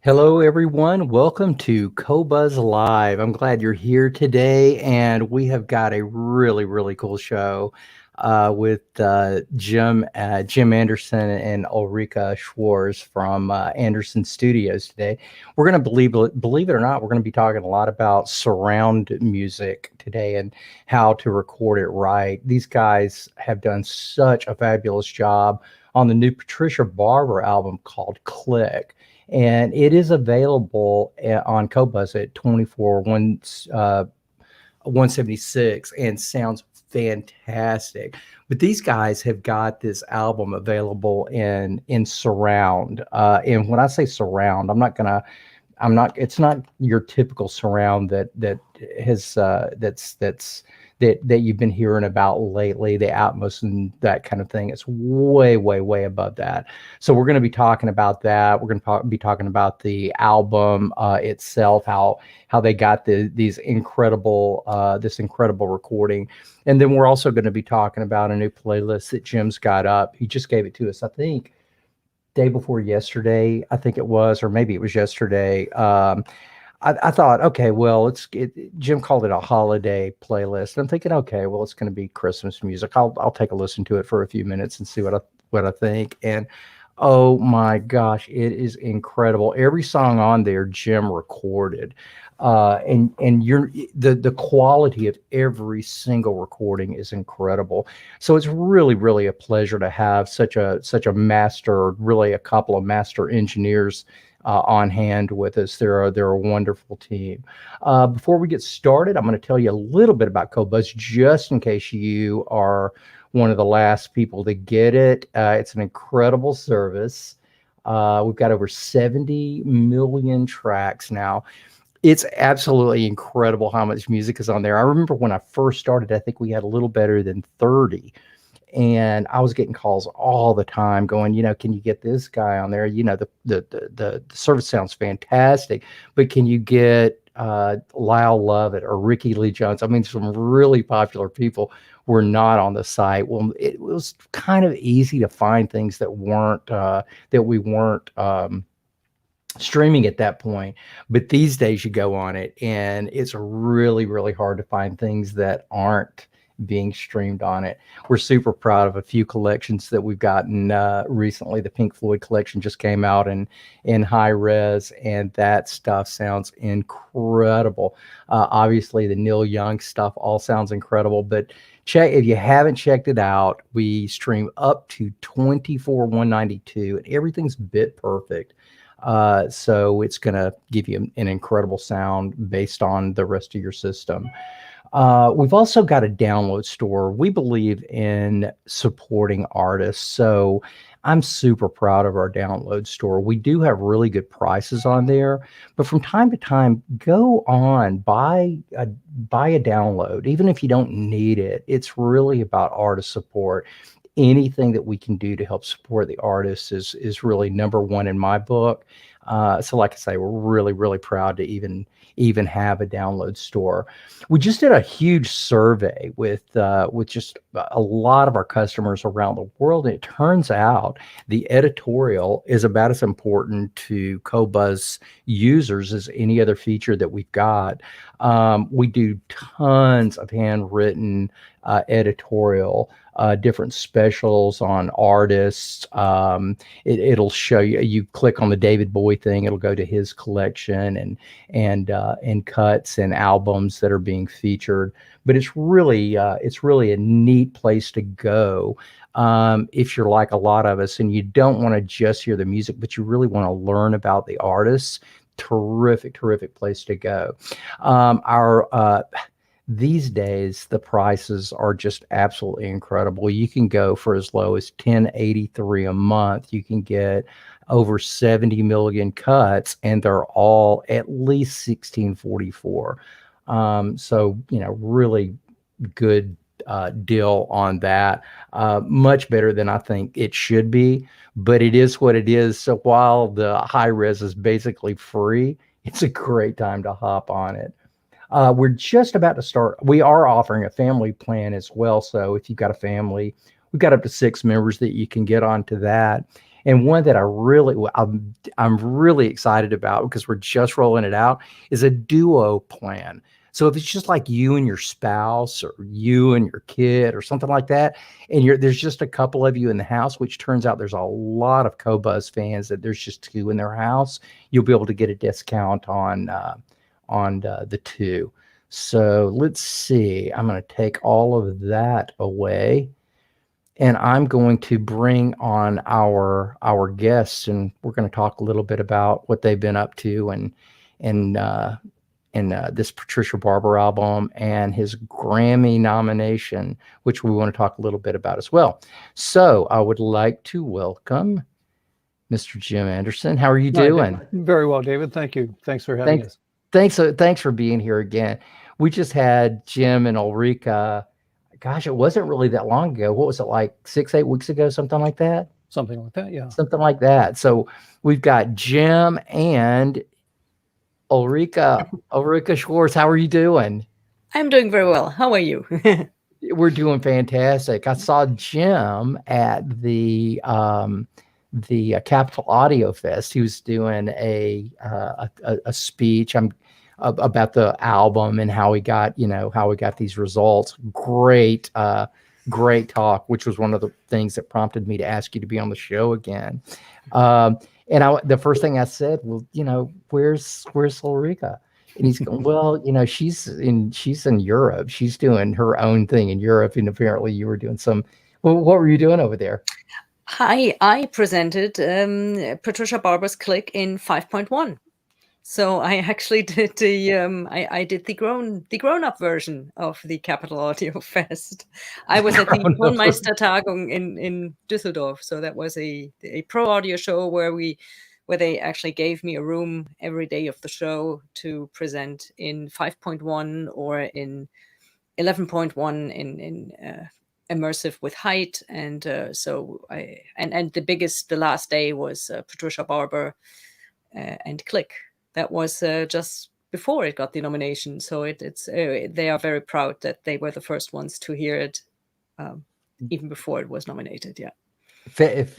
Hello, everyone. Welcome to Qobuz Live. I'm glad you're here today, and we have got a really, really cool show with Jim Anderson and Ulrike Schwarz from Anderson Studios today. We're going to believe it or not, we're going to be talking a lot about surround music today and how to record it right. These guys have done such a fabulous job on the new Patricia Barber album called Clique. And it is available on Qobuz at 176 and sounds fantastic. But these guys have got this album available in surround. And when I say surround, it's not your typical surround that you've been hearing about lately, the Atmos and that kind of thing. It's way, way, way above that. So we're going to be talking about that. We're going to be talking about the album itself, how they got this incredible recording. And then we're also going to be talking about a new playlist that Jim's got up. He just gave it to us, I think, day before yesterday, I think it was, or maybe it was yesterday. I thought, okay, well, Jim called it a holiday playlist. I'm thinking, okay, well, it's going to be Christmas music. I'll take a listen to it for a few minutes and see what I think. And oh my gosh, it is incredible. Every song on there, Jim recorded, and the quality of every single recording is incredible. So it's really, really a pleasure to have such a master, really a couple of master engineers on hand with us. They're a wonderful team. Before we get started, I'm going to tell you a little bit about Qobuz, just in case you are one of the last people to get it. It's an incredible service. We've got over 70 million tracks now. It's absolutely incredible how much music is on there. I remember when I first started, I think we had a little better than 30. And I was getting calls all the time going, can you get this guy on there? The service sounds fantastic, but can you get Lyle Lovett or Ricky Lee Jones? I mean, some really popular people were not on the site. Well, it was kind of easy to find things that we weren't streaming at that point. But these days you go on it and it's really, really hard to find things that aren't being streamed on it. We're super proud of a few collections that we've gotten recently. The Pink Floyd collection just came out in high res, and that stuff sounds incredible. Obviously the Neil Young stuff all sounds incredible, but if you haven't checked it out, we stream up to 24/192 and everything's bit perfect. So it's going to give you an incredible sound based on the rest of your system. We've also got a download store. We believe in supporting artists, so I'm super proud of our download store. We do have really good prices on there, but from time to time, go on, buy a download, even if you don't need it. It's really about artist support. Anything that we can do to help support the artists is really number one in my book. So like I say, we're really, really proud to even have a download store. We just did a huge survey with just a lot of our customers around the world, and it turns out the editorial is about as important to Qobuz users as any other feature that we've got. We do tons of handwritten editorial, different specials on artists. It'll show you click on the David Bowie thing, it'll go to his collection and cuts and albums that are being featured. But it's really a neat place to go if you're like a lot of us and you don't want to just hear the music, but you really want to learn about the artists. Terrific place to go. These days, the prices are just absolutely incredible. You can go for as low as 1083 a month. You can get over 70 million cuts, and they're all at least 1644. So, really good deal on that. Much better than I think it should be, but it is what it is. So while the high res is basically free, it's a great time to hop on it. We're just about to start. We are offering a family plan as well. So if you've got a family, we've got up to 6 members that you can get onto that. And one that I'm really excited about, because we're just rolling it out, is a duo plan. So if it's just like you and your spouse, or you and your kid, or something like that, and there's just a couple of you in the house, which turns out there's a lot of Qobuz fans that there's just 2 in their house, you'll be able to get a discount on the 2. So let's see. I'm going to take all of that away, and I'm going to bring on our guests, and we're going to talk a little bit about what they've been up to, and this Patricia Barber album and his Grammy nomination, which we want to talk a little bit about as well. So I would like to welcome Mr. Jim Anderson. How are you doing? Very well, David. Thank you. Thanks for having us. Thanks for being here again. We just had Jim and Ulrike. Gosh, it wasn't really that long ago. What was it, like 6-8 weeks ago, something like that? Something like that, yeah. Something like that. So we've got Jim and Ulrike Schwarz. How are you doing? I'm doing very well. How are you? We're doing fantastic. I saw Jim at the Capitol Audio Fest. He was doing a speech about the album and how he got these results. Great talk, which was one of the things that prompted me to ask you to be on the show again. And the first thing I said, well, where's Ulrike? And he's going, well, she's in Europe. She's doing her own thing in Europe, and apparently you were doing some. Well, what were you doing over there? I presented Patricia Barber's Clique in 5.1. So I actually did I did the grown up version of the Capitol Audio Fest. I was at the Tonmeistertagung in Düsseldorf. So that was a pro audio show where they actually gave me a room every day of the show to present in 5.1 or in 11.1 in immersive with height. And so the last day was Patricia Barber and Clique. That was just before it got the nomination. So they are very proud that they were the first ones to hear it, even before it was nominated. Yeah.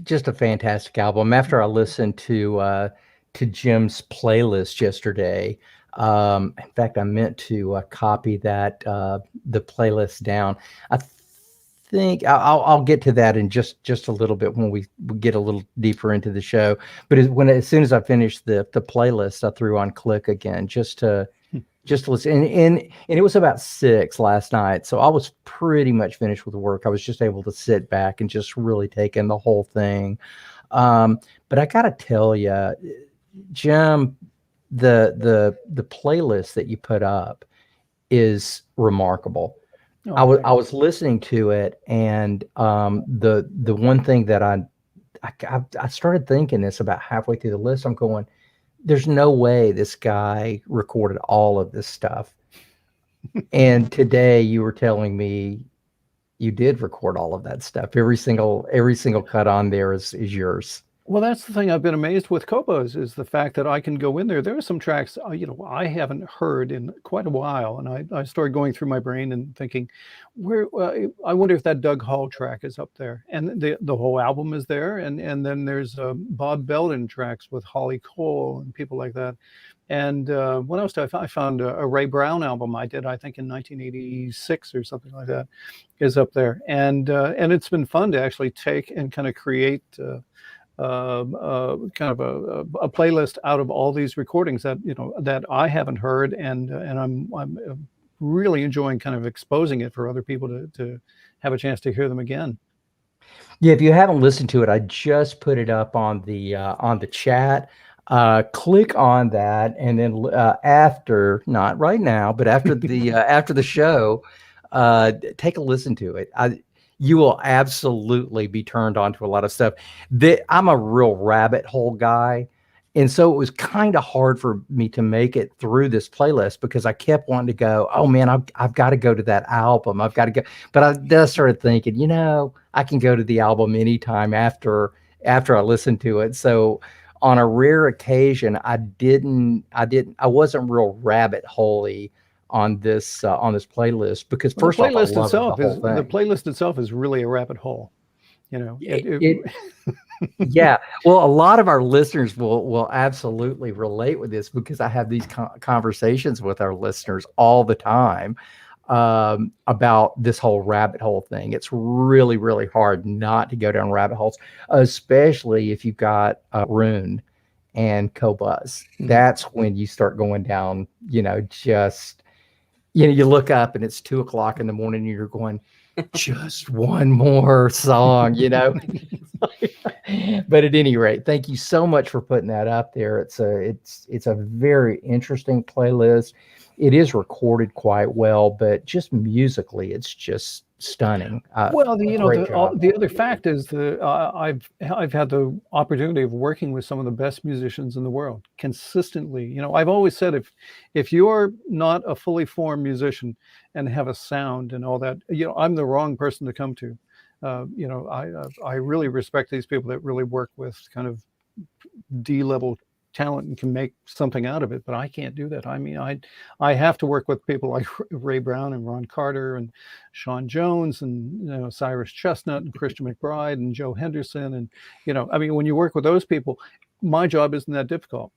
Just a fantastic album. After I listened to Jim's playlist yesterday, in fact, I meant to copy that the playlist down. I think I'll get to that in just a little bit when we get a little deeper into the show. But as soon as I finished the playlist, I threw on Clique again just to listen. And it was about 6 last night, so I was pretty much finished with work. I was just able to sit back and just really take in the whole thing. But I gotta tell you, Jim, the playlist that you put up is remarkable. I was listening to it, and the one thing that I started thinking this about halfway through the list. I'm going, there's no way this guy recorded all of this stuff. And today you were telling me you did record all of that stuff. Every single cut on there is yours. Well, that's the thing I've been amazed with Qobuz, is the fact that I can go in there. There are some tracks, I haven't heard in quite a while. And I started going through my brain and thinking, I wonder if that Doug Hall track is up there. And the whole album is there. And then there's Bob Belden tracks with Holly Cole and people like that. And what else did I found a Ray Brown album I did, I think in 1986 or something like that, is up there. And it's been fun to actually take and kind of create kind of a playlist out of all these recordings that I haven't heard, and I'm really enjoying kind of exposing it for other people to have a chance to hear them again. Yeah, if you haven't listened to it, I just put it up on the chat. Click on that, and then after, not right now, but after the after the show, take a listen to it. You will absolutely be turned on to a lot of stuff. I'm a real rabbit hole guy. And so it was kind of hard for me to make it through this playlist because I kept wanting to go, oh man, I've got to go to that album. I've got to go. But I just started thinking, I can go to the album anytime after I listen to it. So on a rare occasion, I wasn't real rabbit holey on this playlist because Well, first off, I love the whole the thing. playlist itself is really a rabbit hole. Yeah. Well, a lot of our listeners will absolutely relate with this because I have these conversations with our listeners all the time about this whole rabbit hole thing. It's really, really hard not to go down rabbit holes, especially if you've got Rune and Qobuz. That's when you start going down, you look up and it's 2:00 in the morning and you're going, just one more song, But at any rate, thank you so much for putting that up there. It's a very interesting playlist. It is recorded quite well, but just musically, it's just stunning. Well, Great job. the other fact is I've had the opportunity of working with some of the best musicians in the world consistently. I've always said if you're not a fully formed musician and have a sound and all that, I'm the wrong person to come to. I really respect these people that really work with kind of D-level talent and can make something out of it, but I can't do that. I mean, I have to work with people like Ray Brown and Ron Carter and Sean Jones and Cyrus Chestnut and Christian McBride and Joe Henderson, and I mean, when you work with those people, my job isn't that difficult.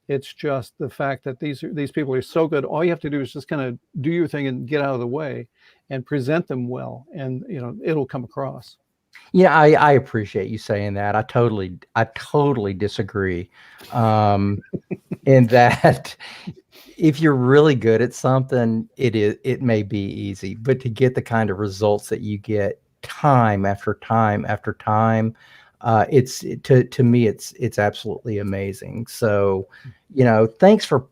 It's just the fact that these people are so good. All you have to do is just kind of do your thing and get out of the way and present them well, and it'll come across. Yeah, I appreciate you saying that. I totally disagree. In that if you're really good at something, it may be easy, but to get the kind of results that you get time after time after time, to me, it's absolutely amazing. So, thanks for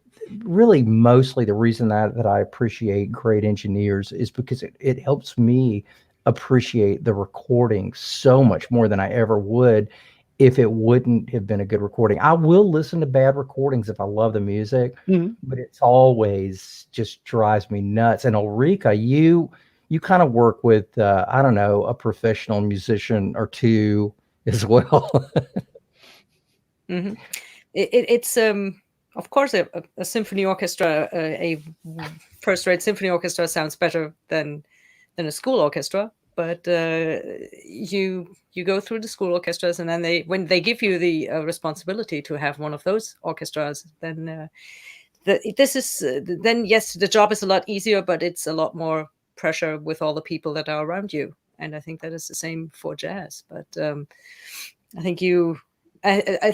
really mostly the reason that I appreciate great engineers is because it helps me appreciate the recording so much more than I ever would if it wouldn't have been a good recording. I will listen to bad recordings if I love the music, but it's always just drives me nuts. And Ulrike, you kind of work with I don't know, a professional musician or two as well. It's of course a symphony orchestra, a first-rate symphony orchestra sounds better than a school orchestra, but you go through the school orchestras, and then when they give you the responsibility to have one of those orchestras, then then yes, the job is a lot easier, but it's a lot more pressure with all the people that are around you, and I think that is the same for jazz. But I think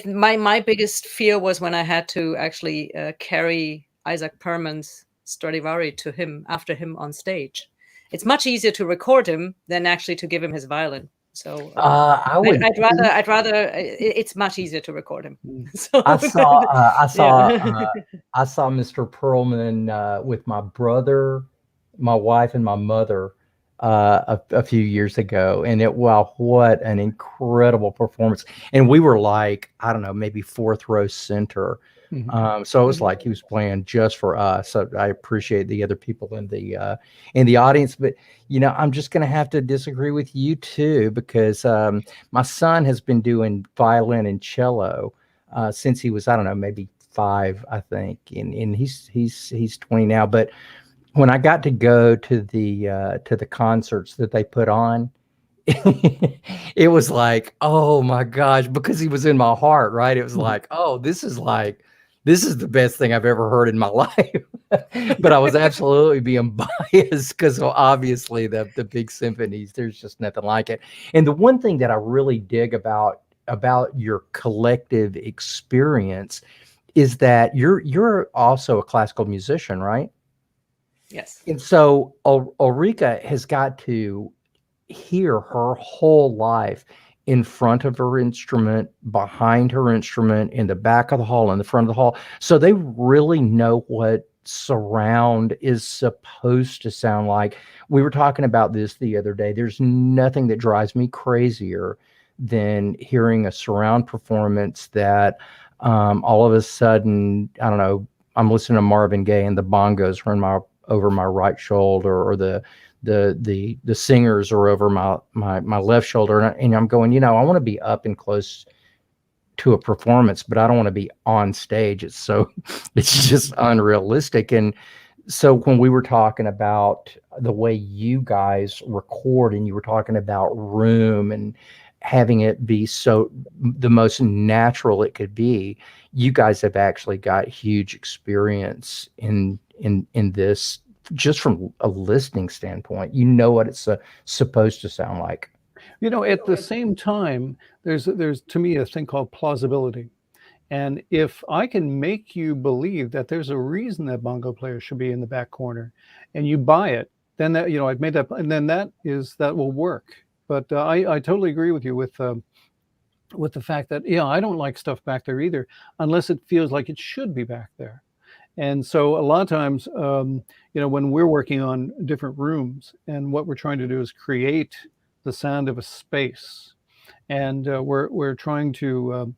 my biggest fear was when I had to actually carry Isaac Perman's Stradivari after him on stage. It's much easier to record him than actually to give him his violin. So I'd rather. It's much easier to record him. So I saw Mr. Perlman with my brother, my wife, and my mother a few years ago, and wow, what an incredible performance! And we were like, I don't know, maybe fourth row center. So it was like he was playing just for us. So I appreciate the other people in the audience, but I'm just going to have to disagree with you too, because my son has been doing violin and cello since he was, I don't know, maybe 5, I think, and he's 20 now. But when I got to go to the concerts that they put on, it was like, oh my gosh, because he was in my heart, right? It was like, oh, this is the best thing I've ever heard in my life. But I was absolutely being biased because obviously the big symphonies, there's just nothing like it. And the one thing that I really dig about your collective experience is that you're also a classical musician, right? Yes. And so Ulrike has got to hear her whole life in front of her instrument, behind her instrument, in the back of the hall, in the front of the hall. So they really know what surround is supposed to sound like. We were talking about this the other day. There's nothing that drives me crazier than hearing a surround performance that all of a sudden, I don't know, I'm listening to Marvin Gaye and the bongos run over my right shoulder, or the singers are over my left shoulder, and I'm going, I want to be up and close to a performance, but I don't want to be on stage. It's just unrealistic. And so when we were talking about the way you guys record, and you were talking about room and having it be so the most natural it could be, you guys have actually got huge experience in this, just from a listening standpoint. You know what it's supposed to sound like. At the same time, there's to me a thing called plausibility. And if I can make you believe that there's a reason that bongo players should be in the back corner, and you buy it, then that, I've made that, and then that will work. But I totally agree with you with the fact that, I don't like stuff back there either, unless it feels like it should be back there. And so a lot of times, when we're working on different rooms, and what we're trying to do is create the sound of a space, and we're trying to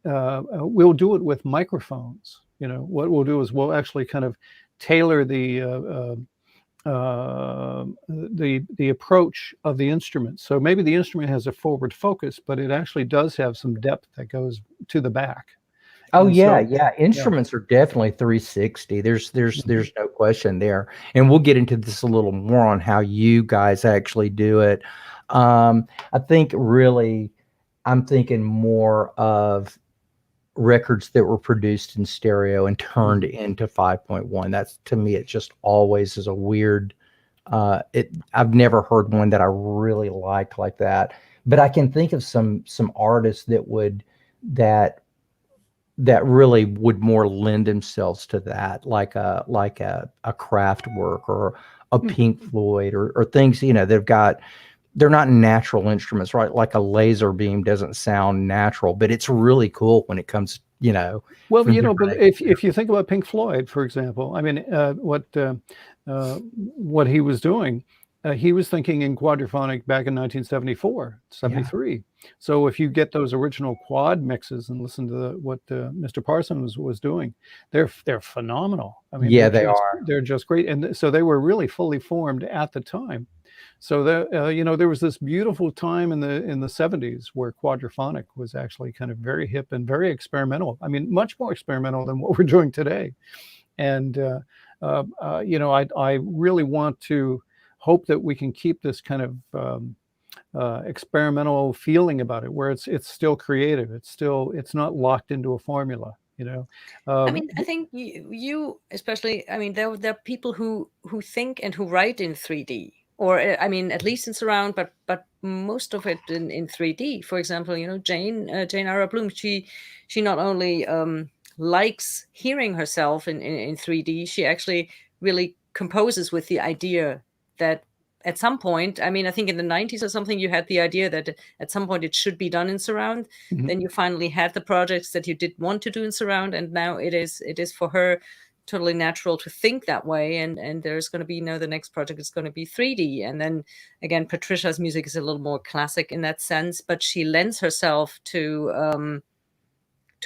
we'll do it with microphones. What we'll do is we'll actually kind of tailor the approach of the instrument. So maybe the instrument has a forward focus, but it actually does have some depth that goes to the back. Oh, yeah. Instruments are definitely 360. There's no question there. And we'll get into this a little more on how you guys actually do it. I think really, I'm thinking more of records that were produced in stereo and turned into 5.1. That's, to me, it just always is a weird, I've never heard one that I really liked like that. But I can think of some artists that really would more lend themselves to that, like a Kraftwerk or a Pink Floyd, or things, they're not natural instruments, right? Like a laser beam doesn't sound natural, but it's really cool when it comes, Well, but if you think about Pink Floyd, for example, I mean, what he was doing, he was thinking in quadraphonic back in 1974, 73. Yeah. So if you get those original quad mixes and listen to what Mr. Parsons was doing, they're phenomenal. I mean, they're just great. And so they were really fully formed at the time. So there was this beautiful time in the 70s where quadraphonic was actually kind of very hip and very experimental. I mean, much more experimental than what we're doing today. And I really want to hope that we can keep this kind of experimental feeling about it, where it's still creative. It's not locked into a formula. I mean, I think you especially. I mean, there are people who think and who write in 3D, or I mean, at least in surround, but most of it in 3D. For example, Jane Ara Bloom. She not only likes hearing herself in 3D. She actually really composes with the idea that at some point, I mean, I think in the 90s or something, you had the idea that at some point it should be done in surround. Mm-hmm. Then you finally had the projects that you did want to do in surround, and now it is for her totally natural to think that way. And there's going to be the next project is going to be 3D. And then again, Patricia's music is a little more classic in that sense, but she lends herself to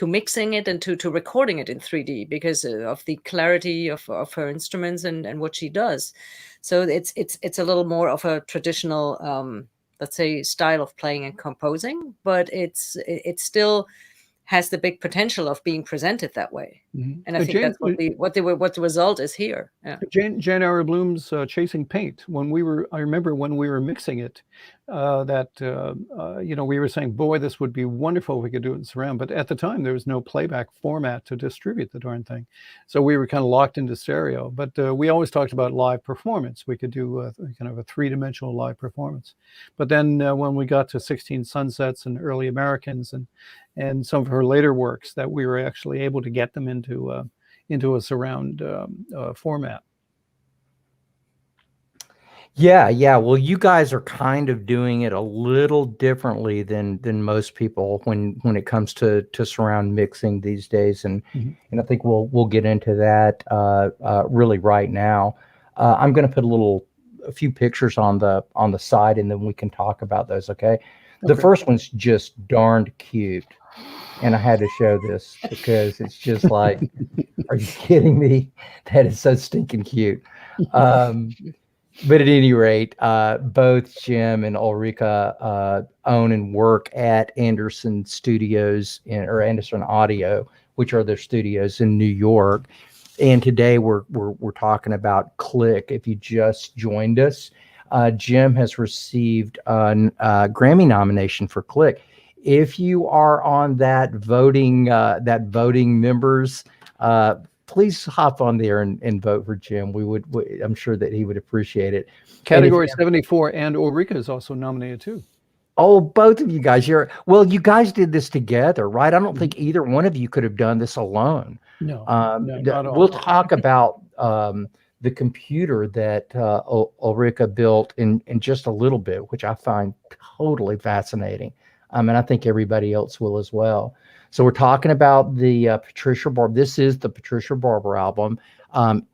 mixing it and to recording it in 3D because of the clarity of her instruments and what she does. So it's a little more of a traditional, let's say, style of playing and composing, but it still has the big potential of being presented that way. Mm-hmm. And I think that's what the result is here. Yeah. Jane Ara Bloom's Chasing Paint. I remember when we were mixing it, we were saying, boy, this would be wonderful if we could do it in surround. But at the time, there was no playback format to distribute the darn thing. So we were kind of locked into stereo. But we always talked about live performance. We could do kind of a three-dimensional live performance. But then when we got to 16 Sunsets and Early Americans and some of her later works, that we were actually able to get them into a surround format. Yeah. Well, you guys are kind of doing it a little differently than most people when it comes to surround mixing these days, Mhm. and I think we'll get into that really right now. I'm going to put a few pictures on the side, and then we can talk about those. Okay. The Okay. first one's just darned cute, and I had to show this because it's just like, are you kidding me? That is so stinking cute. Um, but at any rate, both Jim and Ulrika own and work at Anderson Studios or Anderson Audio, which are their studios in New York. And today we're talking about Clique. If you just joined us, Jim has received a Grammy nomination for Clique. If you are on that voting members, please hop on there and vote for Jim. I'm sure that he would appreciate it. And if you Category 74, and Ulrika is also nominated too. Oh, both of you guys, you guys did this together, right? I don't Mhm. think either one of you could have done this alone. No, no, Not not We'll all. talk about the computer that Ulrika built in just a little bit, which I find totally fascinating. And I think everybody else will as well. So we're talking about the Patricia Barber. This is the Patricia Barber album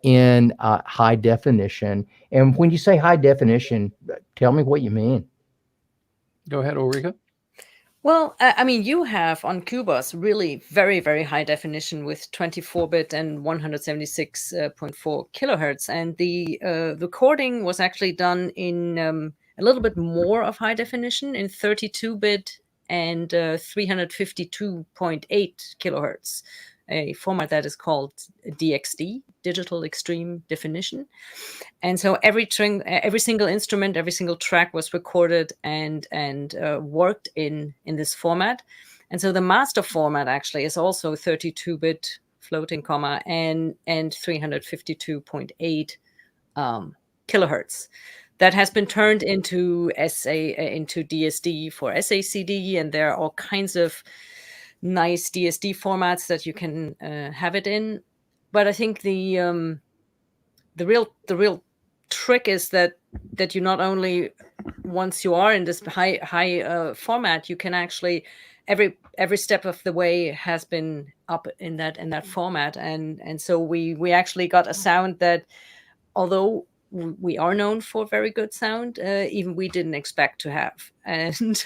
in high definition. And when you say high definition, tell me what you mean. Go ahead, Ulrika. Well, I mean, you have on Qobuz really very, very high definition with 24-bit and 176.4 kilohertz. And the recording was actually done in a little bit more of high definition in 32-bit and 352.8 kilohertz, a format that is called DXD, Digital Extreme Definition. And so every single instrument, every single track was recorded and worked in this format. And so the master format actually is also 32-bit floating comma and 352.8 kilohertz. That has been turned into into DSD for SACD, and there are all kinds of nice DSD formats that you can have it in. But I think the real trick is that you not only, once you are in this high format, you can actually every step of the way has been up in that format, and so we actually got a sound that, although we are known for very good sound, even we didn't expect to have. And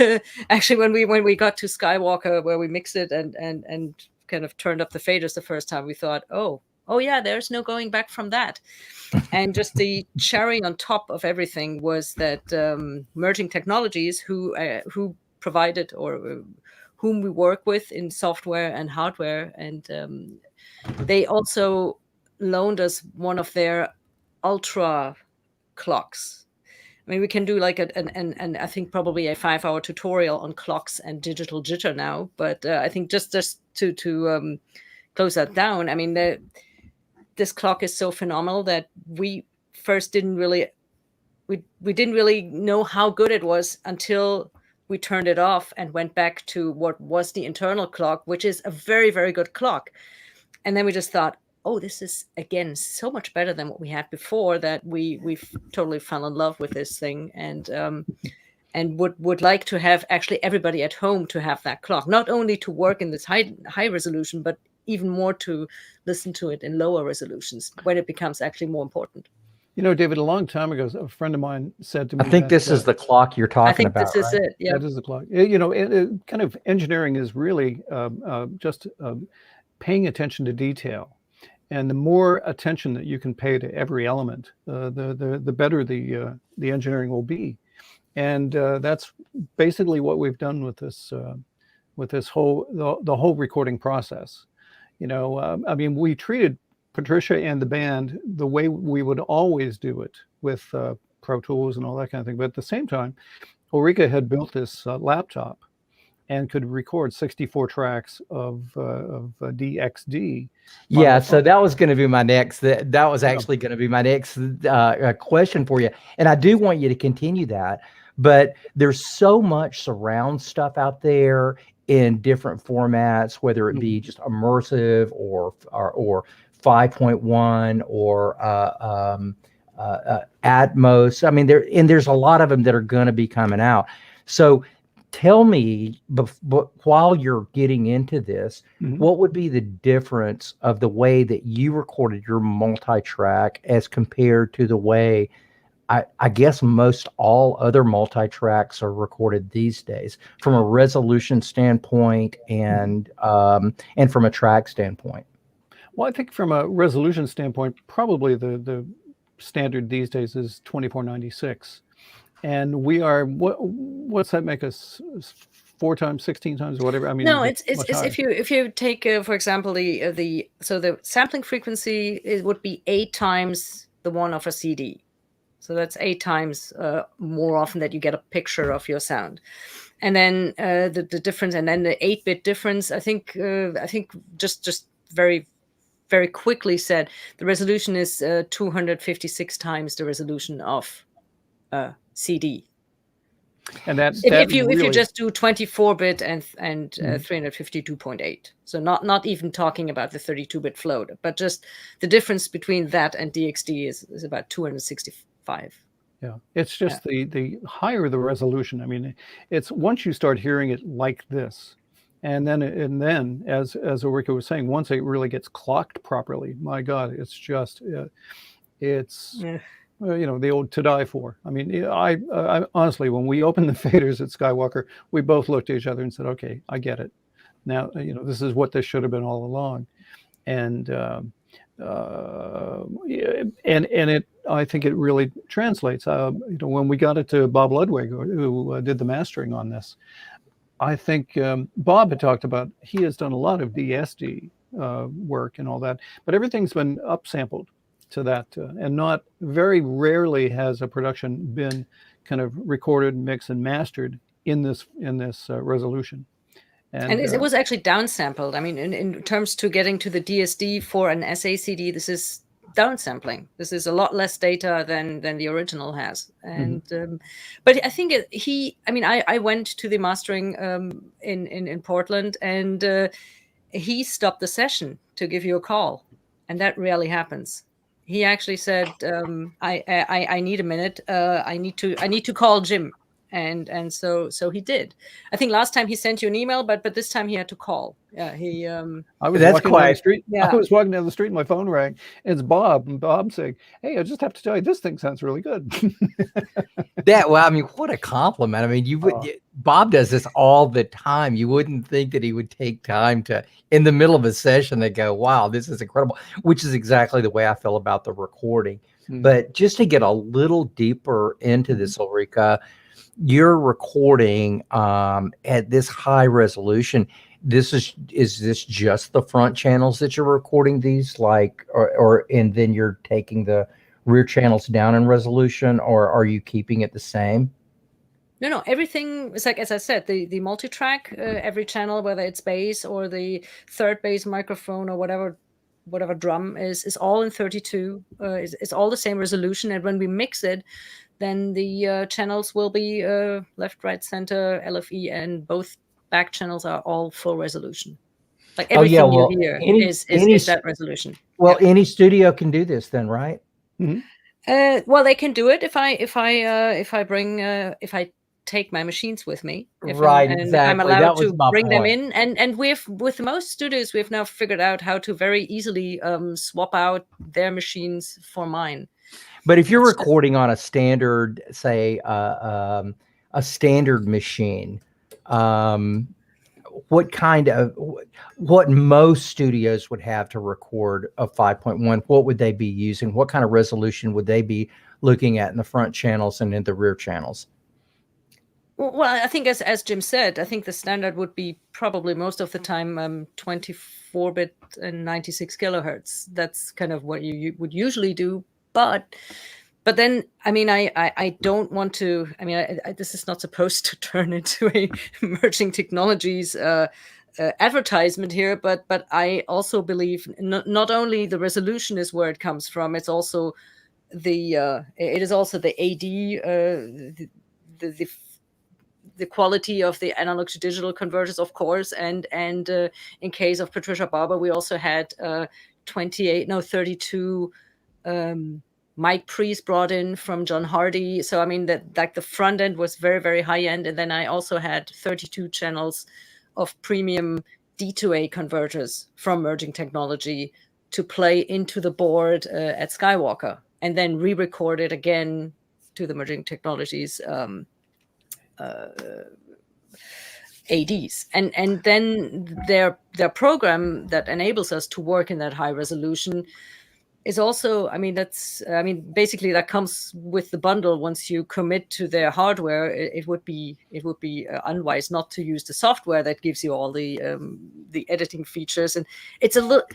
actually when we got to Skywalker, where we mixed it and kind of turned up the faders the first time, we thought, oh yeah, there's no going back from that. And just the cherry on top of everything was that Merging Technologies, who provided, or whom we work with in software and hardware, and they also loaned us one of their ultra clocks. I mean, we can do like and I think probably a 5-hour tutorial on clocks and digital jitter now. But I think just to close that down, I mean, this clock is so phenomenal that we first didn't really know how good it was until we turned it off and went back to what was the internal clock, which is a very, very good clock. And then we just thought, oh, this is again so much better than what we had before, that we totally fell in love with this thing, and would like to have actually everybody at home to have that clock, not only to work in this high resolution, but even more to listen to it in lower resolutions when it becomes actually more important. You know, David, a long time ago, a friend of mine said to me, I think this is the clock you're I talking think about, this is right? it. Yeah. that is the clock. You know, kind of engineering is really just paying attention to detail. And the more attention that you can pay to every element, the better the engineering will be. And that's basically what we've done with this whole recording process. You know, I mean, we treated Patricia and the band the way we would always do it with Pro Tools and all that kind of thing. But at the same time, Ulrika had built this laptop and could record 64 tracks of DXD. Yeah, so that was going to be my next. That was actually going to be my next question for you, and I do want you to continue that. But there's so much surround stuff out there in different formats, whether it be just immersive or 5.1 or Atmos. I mean, there's a lot of them that are going to be coming out. So tell me, while you're getting into this, what would be the difference of the way that you recorded your multi-track as compared to the way I guess most all other multi-tracks are recorded these days, from a resolution standpoint and from a track standpoint? Well, I think from a resolution standpoint, probably the standard these days is 2496. And we are, what's that make us, 4 times, 16 times, whatever? I mean, no, it's if you take for example the sampling frequency would be 8 times the one of a CD. So that's 8 times more often that you get a picture of your sound. And then the difference, and then the 8-bit difference, I think just very, very quickly said, the resolution is 256 times the resolution of CD. And that if you really, just do 24-bit and 352.8, so not even talking about the 32-bit float, but just the difference between that and DXD is about 265. Yeah, it's just the higher the resolution. I mean, it's once you start hearing it like this, and then as Ulrike was saying, once it really gets clocked properly, my God, it's just you know, the old to die for. I mean, I honestly, when we opened the faders at Skywalker, we both looked at each other and said, "Okay, I get it. Now, you know, this is what this should have been all along." And it, I think it really translates. You know, when we got it to Bob Ludwig, who did the mastering on this, I think Bob had talked about, he has done a lot of DSD work and all that, but everything's been upsampled to that, and not very rarely has a production been kind of recorded, mixed, and mastered in this resolution. And it was actually downsampled. I mean, in terms to getting to the DSD for an SACD, this is downsampling. This is a lot less data than the original has. And but I think I went to the mastering in Portland, and he stopped the session to give you a call, and that rarely happens. He actually said, I need a minute. I need to call Jim. And so he did. I think last time he sent you an email, but this time he had to call. Yeah, he. I was walking down the street. Yeah. I was walking down the street, and my phone rang. And it's Bob, and Bob saying, "Hey, I just have to tell you, this thing sounds really good." Well, I mean, what a compliment! I mean, you would. Bob does this all the time. You wouldn't think that he would take time to, in the middle of a session, they go, "Wow, this is incredible," which is exactly the way I feel about the recording. But just to get a little deeper into this, Ulrike, you're recording at this high resolution. Is this just the front channels that you're recording these, like, or and then you're taking the rear channels down in resolution, or are you keeping it the same? No, everything is like, as I said, the multi-track, every channel, whether it's bass or the third bass microphone or whatever drum is all in 32. It's all the same resolution, and when we mix it, then the channels will be left, right, center, LFE, and both back channels are all full resolution. Like everything you hear is that resolution. Well, any studio can do this then, right? Well, they can do it if I take my machines with me. Right, exactly. I'm allowed to bring them in, and with most studios, we've now figured out how to very easily swap out their machines for mine. But if you're recording on a standard, say, a standard machine, what most studios would have to record a 5.1, what would they be using? What kind of resolution would they be looking at in the front channels and in the rear channels? Well, I think as Jim said, I think the standard would be probably most of the time 24-bit and 96 kilohertz. That's kind of what you would usually do. But then, I mean, I don't want to. I mean, this is not supposed to turn into a emerging technologies advertisement here. But I also believe not only the resolution is where it comes from. It's also the AD, the quality of the analog to digital converters, of course, and in case of Patricia Barber, we also had 32 mic pre's brought in from John Hardy. So I mean that like the front end was very, very high end. And then I also had 32 channels of premium D2A converters from Merging Technology to play into the board at Skywalker, and then re-record it again to the Merging Technologies ADs. And then their program that enables us to work in that high resolution is also, I mean, basically that comes with the bundle. Once you commit to their hardware, it would be unwise not to use the software that gives you all the editing features. And it's a little,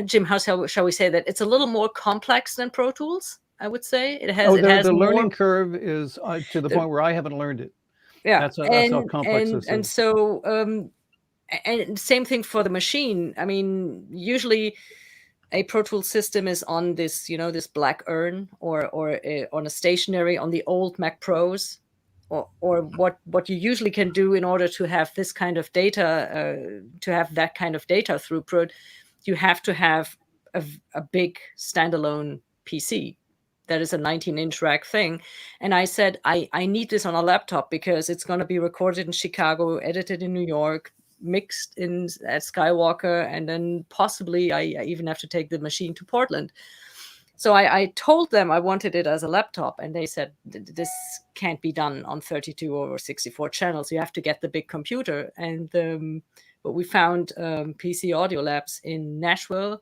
Jim, how shall we say that? It's a little more complex than Pro Tools, I would say. It has the more, learning curve is to the point where I haven't learned it. Yeah, that's how complex this is. And so, and same thing for the machine. I mean, usually a Pro Tools system is on this, this black urn, or on a stationary on the old Mac Pros, or what you usually can do in order to have this kind of data, to have that kind of data throughput, you have to have a big standalone PC that is a 19-inch rack thing. And I said, I need this on a laptop because it's going to be recorded in Chicago, edited in New York, mixed in at Skywalker, and then possibly I even have to take the machine to Portland. So I told them I wanted it as a laptop, and they said this can't be done on 32 or 64 channels. You have to get the big computer. And but we found PC Audio Labs in Nashville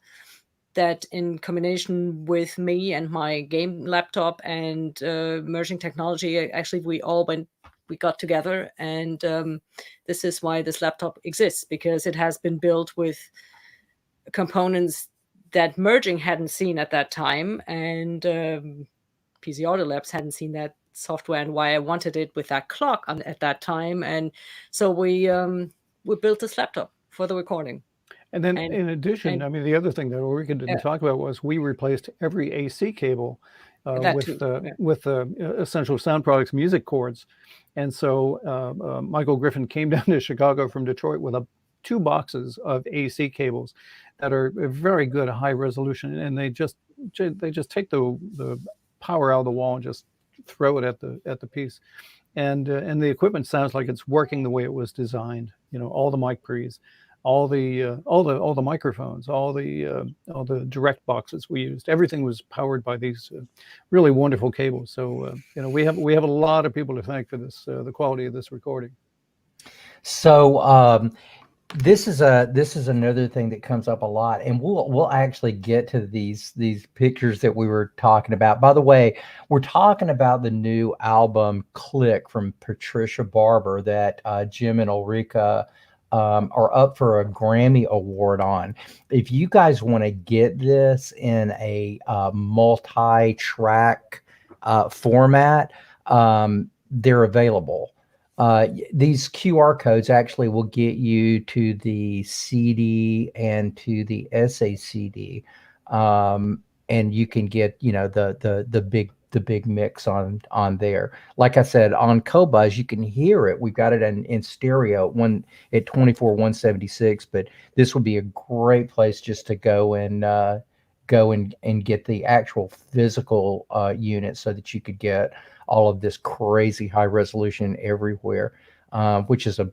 that, in combination with me and my game laptop and Merging Technology, actually we got together, and this is why this laptop exists, because it has been built with components that Merging hadn't seen at that time, and PC Audio Labs hadn't seen that software, and why I wanted it with that clock at that time. And so we built this laptop for the recording. And then in addition, I mean, the other thing that Ulrike didn't talk about was we replaced every AC cable with the Essential Sound Products music cords. And so Michael Griffin came down to Chicago from Detroit with 2 boxes of AC cables that are very good, high resolution, and they just take the power out of the wall and just throw it at the piece. And the equipment sounds like it's working the way it was designed. All the mic pre's, all the microphones, all the direct boxes we used. Everything was powered by these really wonderful cables. So we have a lot of people to thank for this, the quality of this recording. So this is another thing that comes up a lot, and we'll actually get to these pictures that we were talking about. By the way, we're talking about the new album Clique from Patricia Barber that Jim and Ulrike are up for a Grammy award on. If you guys want to get this in a multi-track format, they're available. These QR codes actually will get you to the CD and to the SACD, and you can get the big mix on there. Like I said, on Qobuz you can hear it. We've got it in stereo at 24/176, but this would be a great place just to go and get the actual physical unit, so that you could get all of this crazy high resolution everywhere, which is a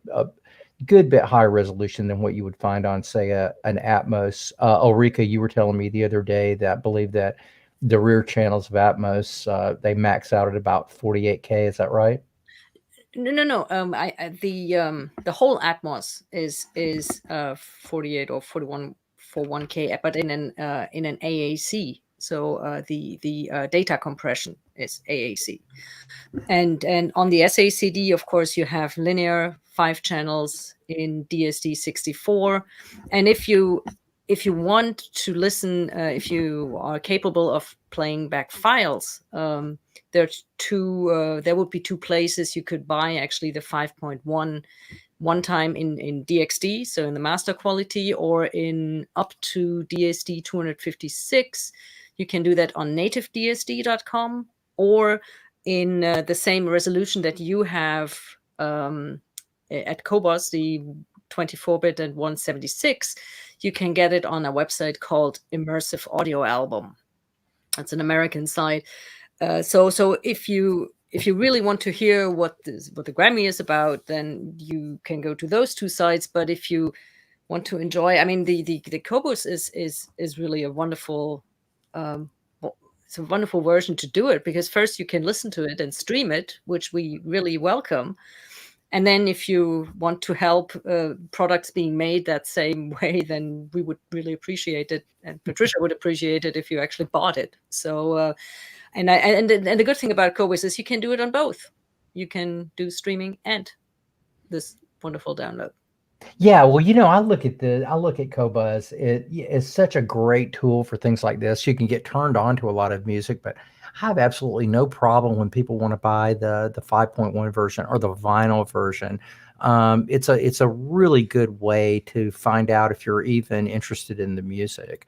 good bit higher resolution than what you would find on, say, an Atmos. Ulrike, you were telling me the other day that I believe that the rear channels of Atmos, they max out at about 48K. Is that right? No. The whole Atmos is 48 or 41K, but in an AAC. So the data compression is AAC, and on the SACD, of course, you have linear 5 channels in DSD 64, and if you want to listen, if you are capable of playing back files, there would be 2 places you could buy actually the 5.1 one time in DXD, so in the master quality, or in up to DSD 256. You can do that on nativedsd.com, or in the same resolution that you have at Qobuz, the 24-bit and 176. You can get it on a website called Immersive Audio Album. That's an American site. So if you really want to hear what the Grammy is about, then you can go to those two sites. But if you want to enjoy, I mean, the Qobuz is really a wonderful, it's a wonderful version to do it, because first you can listen to it and stream it, which we really welcome. And then if you want to help products being made that same way, then we would really appreciate it. And Patricia would appreciate it if you actually bought it. So, and the good thing about Qobuz is you can do it on both. You can do streaming and this wonderful download. Yeah, well, I look at Qobuz. It is such a great tool for things like this. You can get turned on to a lot of music, but I have absolutely no problem when people want to buy the 5.1 version or the vinyl version. It's a really good way to find out if you're even interested in the music.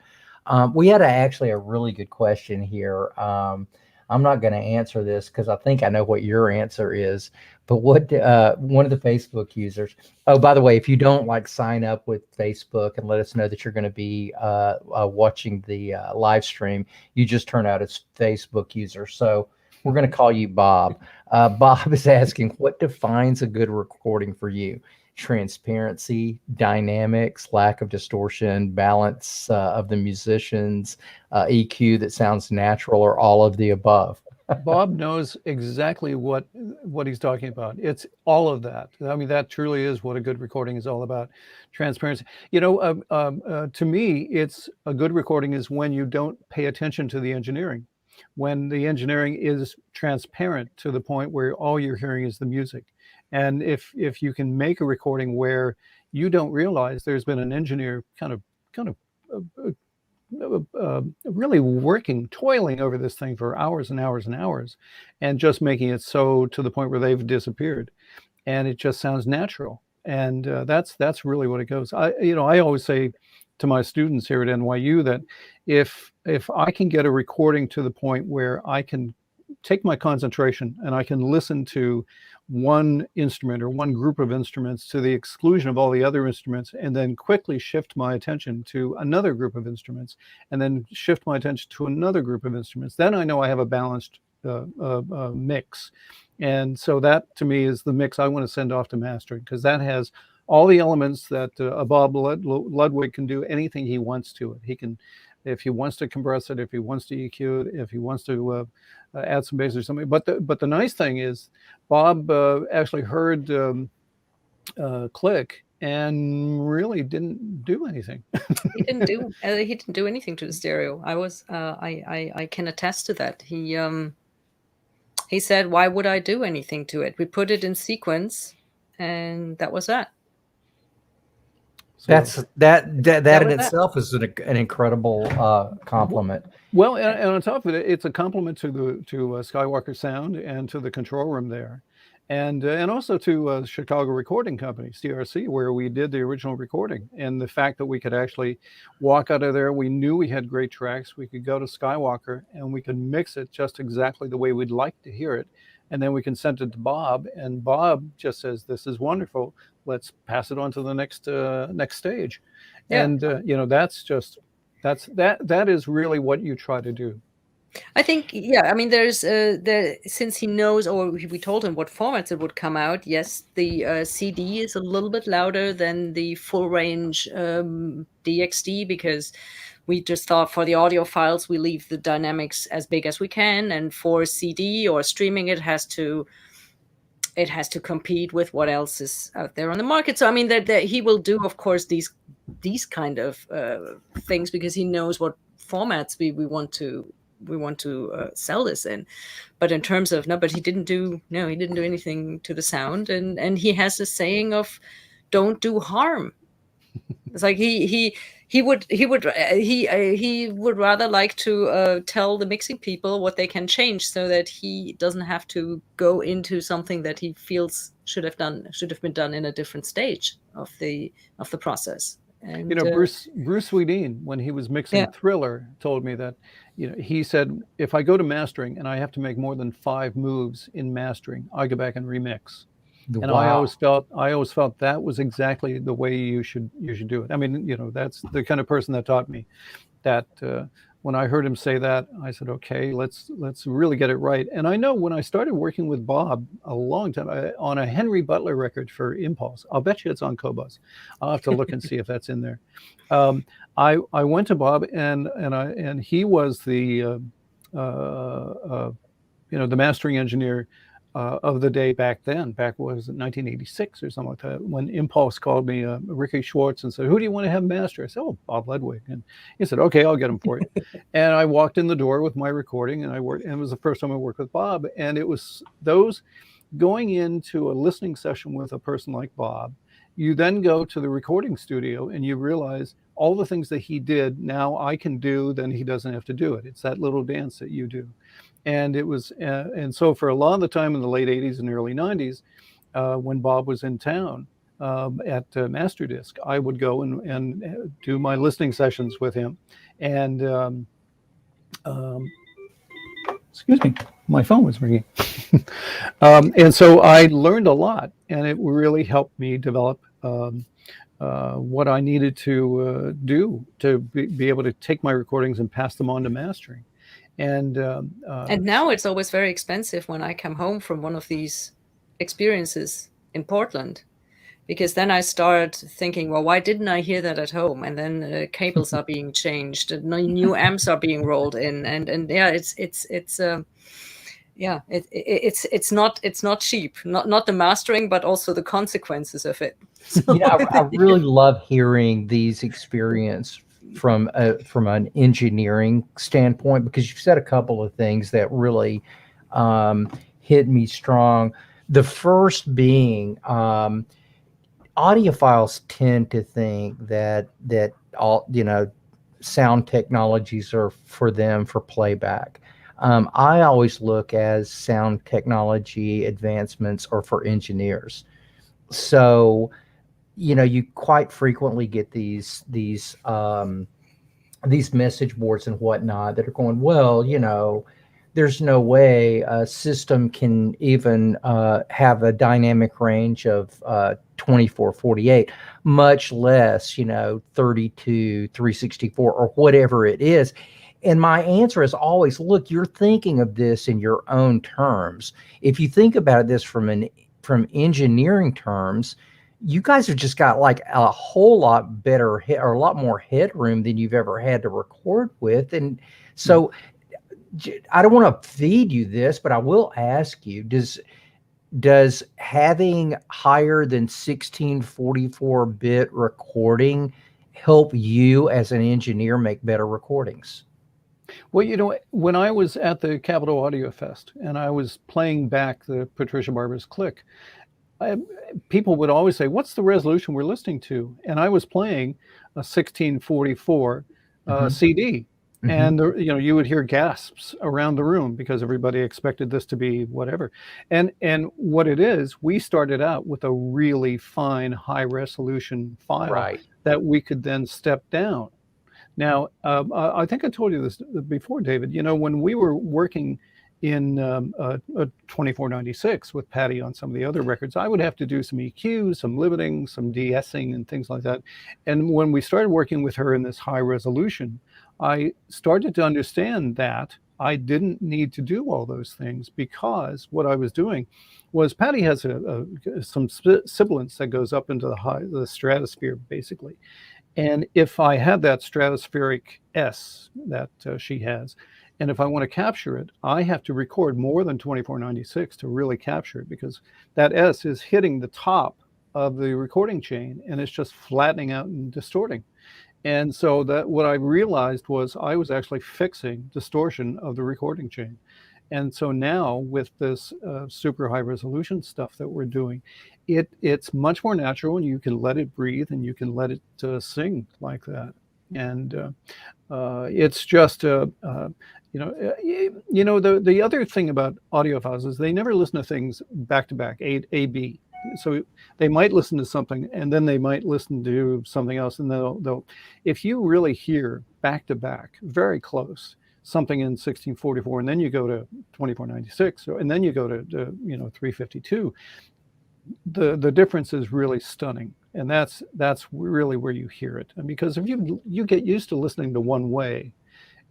We had actually a really good question here. I'm not going to answer this because I think I know what your answer is. But what one of the Facebook users? Oh, by the way, if you don't sign up with Facebook and let us know that you're going to be watching the live stream, you just turn out as Facebook user. So we're going to call you Bob. Bob is asking, what defines a good recording for you? Transparency, dynamics, lack of distortion, balance of the musicians, EQ that sounds natural, or all of the above? Bob knows exactly what he's talking about. It's all of that. I mean, that truly is what a good recording is all about. Transparency. To me, it's a good recording is when you don't pay attention to the engineering, when the engineering is transparent to the point where all you're hearing is the music. And if you can make a recording where you don't realize there's been an engineer kind of really toiling over this thing for hours and hours and hours, and just making it so to the point where they've disappeared, and it just sounds natural. And that's really what it goes. I always say to my students here at NYU that if I can get a recording to the point where I can take my concentration and I can listen to one instrument or one group of instruments to the exclusion of all the other instruments, and then quickly shift my attention to another group of instruments, and then shift my attention to another group of instruments, then I know I have a balanced mix. And so that to me is the mix I want to send off to mastering, because that has all the elements that a Bob Ludwig can do anything he wants to it. He can, if he wants to compress it, if he wants to EQ it, if he wants to add some bass or something. But the nice thing is, Bob actually heard Clique and really didn't do anything. He didn't do anything to the stereo. I can attest to that. He said, "Why would I do anything to it? We put it in sequence, and that was that." So that in itself is an incredible compliment. Well, and on top of it, it's a compliment to Skywalker Sound and to the control room there, and also to Chicago Recording Company, CRC, where we did the original recording. And the fact that we could actually walk out of there, we knew we had great tracks. We could go to Skywalker and we could mix it just exactly the way we'd like to hear it. And then we can send it to Bob, and Bob just says, "This is wonderful. Let's pass it on to the next stage." Yeah. And that is really what you try to do. I think, yeah. I mean, since he knows, or we told him what formats it would come out. Yes, the CD is a little bit louder than the full range DXD, because we just thought for the audio files, we leave the dynamics as big as we can. And for CD or streaming, it has to compete with what else is out there on the market. So, I mean, that he will do, of course, these kind of things, because he knows what formats we want to sell this in. But in terms of, but he didn't do anything to the sound. And he has a saying of, "Don't do harm." It's like he would rather like to tell the mixing people what they can change, so that he doesn't have to go into something that he feels should have been done in a different stage of the process. And Bruce Swedien, when he was mixing Thriller, told me that he said, if I go to mastering and I have to make more than 5 moves in mastering, I go back and remix. And wow. I always felt that was exactly the way you should do it. I mean, that's the kind of person that taught me that when I heard him say that, I said, okay, let's really get it right. And I know when I started working with Bob a long time on a Henry Butler record for Impulse, I'll bet you it's on Qobuz. I'll have to look and see if that's in there. I went to Bob and he was the the mastering engineer of the day back then. Back was it 1986 or something like that, when Impulse called me, Ricky Schwartz, and said, "Who do you want to have master?" I said, "Oh, Bob Ledwig." And he said, "Okay, I'll get him for you." And I walked in the door with my recording, and it was the first time I worked with Bob. And it was those going into a listening session with a person like Bob. You then go to the recording studio and you realize all the things that he did now I can do, then he doesn't have to do it. It's that little dance that you do. And it was, and so for a lot of the time in the late 80s and early 90s, when Bob was in town at Masterdisc, I would go and do my listening sessions with him. And excuse me, my phone was ringing. And so I learned a lot, and it really helped me develop what I needed to do to be able to take my recordings and pass them on to mastering. And now it's always very expensive when I come home from one of these experiences in Portland, because then I start thinking, well, why didn't I hear that at home? And then cables are being changed, and new amps are being rolled in, and yeah, it's not cheap, not the mastering, but also the consequences of it. So, I really love hearing these experiences from an engineering standpoint, because you've said a couple of things that really hit me strong. The first being, audiophiles tend to think that all sound technologies are for them for playback. I always look as sound technology advancements are for engineers. So you quite frequently get these message boards and whatnot that are going, well, there's no way a system can even have a dynamic range of 2448, much less 32, 364, or whatever it is. And my answer is always, look, you're thinking of this in your own terms. If you think about this from engineering terms, you guys have just got like a whole lot better or a lot more headroom than you've ever had to record with. And so I don't want to feed you this, but I will ask you, does having higher than 1644-bit recording help you as an engineer make better recordings? Well, when I was at the Capitol Audio Fest and I was playing back the Patricia Barber's Clique, people would always say, "What's the resolution we're listening to?" And I was playing a 1644 CD, and you would hear gasps around the room because everybody expected this to be whatever. And what it is, we started out with a really fine high resolution file that we could then step down. Now, I think I told you this before, David. When we were working in 2496 with Patty on some of the other records, I would have to do some EQ, some limiting, some de-essing, and things like that. And when we started working with her in this high resolution, I started to understand that I didn't need to do all those things, because what I was doing was, Patty has some sibilance that goes up into the stratosphere, basically. And if I had that stratospheric S that she has, and if I want to capture it, I have to record more than 2496 to really capture it, because that S is hitting the top of the recording chain and it's just flattening out and distorting. And so what I realized was I was actually fixing distortion of the recording chain. And so now with this super high resolution stuff that we're doing, it's much more natural, and you can let it breathe and you can let it sing like that. And it's just, the other thing about audiophiles is they never listen to things back to back, A, B. So they might listen to something and then they might listen to something else, and they'll if you really hear back to back, very close, something in 1644, and then you go to 2496, and then you go to 352, the difference is really stunning. And that's really where you hear it. And because if you get used to listening to one way,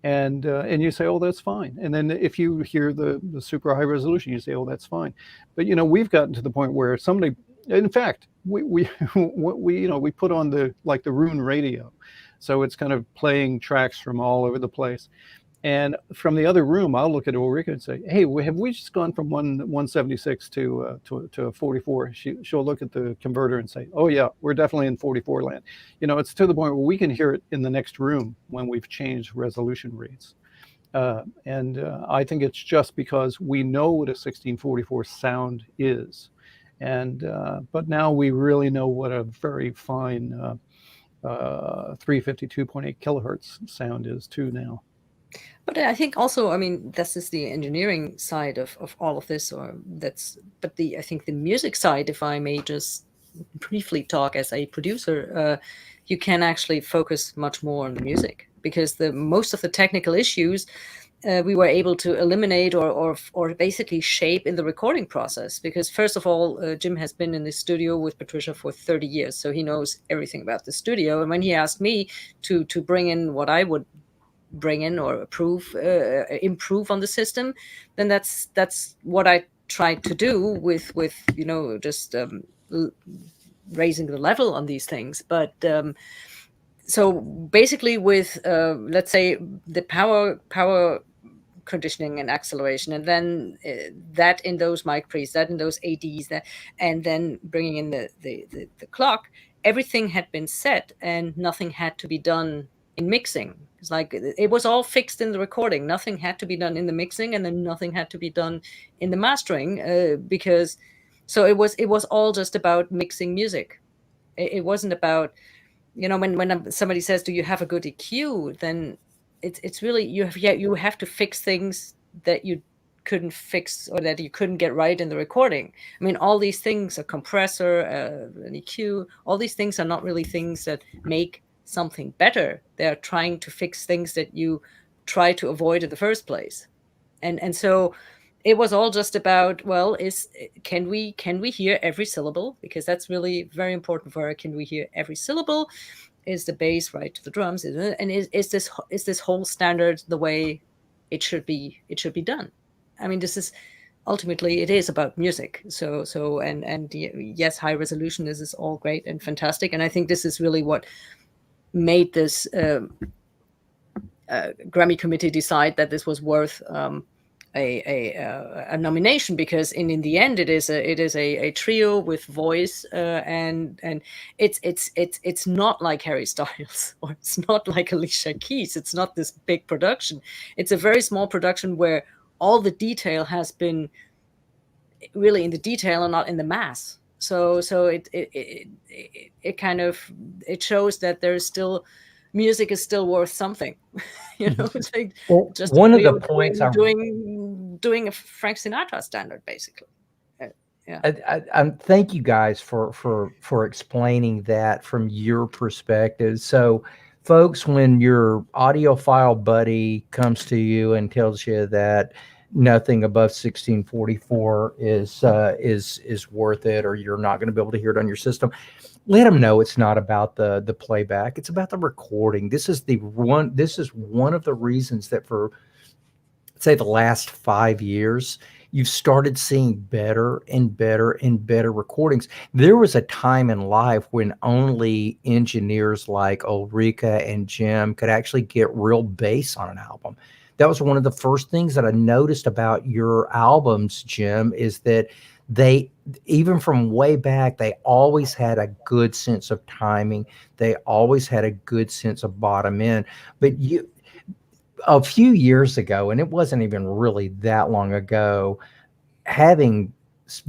and you say, oh, that's fine. And then if you hear the super high resolution, you say, oh, that's fine. But we've gotten to the point where somebody, in fact, we we put on the Roon radio, so it's kind of playing tracks from all over the place. And from the other room, I'll look at Ulrike and say, hey, have we just gone from 176 to a 44? She'll look at the converter and say, oh yeah, we're definitely in 44 land. It's to the point where we can hear it in the next room when we've changed resolution rates. And I think it's just because we know what a 1644 sound is. And but now we really know what a very fine 352.8 kilohertz sound is too now. But I think also, I mean, this is the engineering side of all of this, but I think the music side, if I may just briefly talk as a producer, you can actually focus much more on the music, because most of the technical issues we were able to eliminate or basically shape in the recording process. Because first of all, Jim has been in the studio with Patricia for 30 years, so he knows everything about the studio. And when he asked me to bring in what I would bring in or improve on the system, then that's what I tried to do with just raising the level on these things. But so basically with let's say the power conditioning and acceleration, and then that in those mic pre's, that in those ADs, and then bringing in the clock, everything had been set and nothing had to be done in mixing. It's like it was all fixed in the recording. Nothing had to be done in the mixing, and then nothing had to be done in the mastering, because so it was all just about mixing music. It wasn't about, when somebody says, do you have a good EQ, then it's really you have to fix things that you couldn't fix or that you couldn't get right in the recording. I mean, all these things, a compressor, an EQ, all these things are not really things that make something better. They're trying to fix things that you try to avoid in the first place. And so it was all just about, well, can we hear every syllable? Because that's really very important for her. Can we hear every syllable? Is the bass right to the drums? And is this whole standard the way it should be done? I mean, this is ultimately, it is about music. So yes, high resolution is all great and fantastic. And I think this is really what made this Grammy committee decide that this was worth a nomination, because in the end it is a trio with voice, and it's not like Harry Styles, or it's not like Alicia Keys. It's not this big production. It's a very small production where all the detail has been really in the detail and not in the mass. So it kind of, it shows that there's still, music is still worth something. It's like, well, just one of the points doing a Frank Sinatra standard, basically. Yeah. I thank you guys for explaining that from your perspective. So, folks, when your audiophile buddy comes to you and tells you that nothing above 1644 is worth it, or you're not going to be able to hear it on your system, let them know it's not about the playback. It's about the recording. This is one of the reasons that for, say, the last 5 years, you've started seeing better and better and better recordings. There was a time in life when only engineers like Ulrike and Jim could actually get real bass on an album. That was one of the first things that I noticed about your albums, Jim, is that they, even from way back, they always had a good sense of timing. They always had a good sense of bottom end. But a few years ago, and it wasn't even really that long ago, having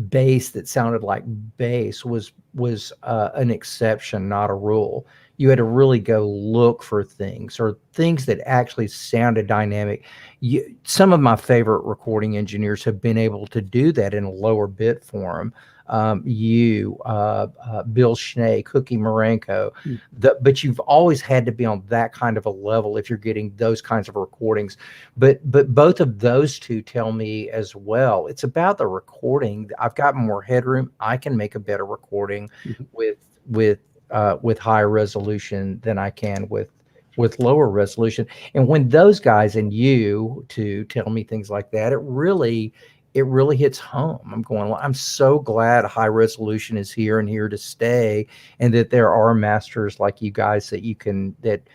bass that sounded like bass was an exception, not a rule. You had to really go look for things, or things that actually sounded dynamic. Some of my favorite recording engineers have been able to do that in a lower bit form. Bill Schnee, Cookie Marenko, but you've always had to be on that kind of a level if you're getting those kinds of recordings. But both of those two tell me as well, it's about the recording. I've got more headroom. I can make a better recording with higher resolution than I can with with lower resolution. And when those guys and you to tell me things like that, it really hits home. I'm going, well, I'm so glad high resolution is here and here to stay, and that there are masters like you guys that you can that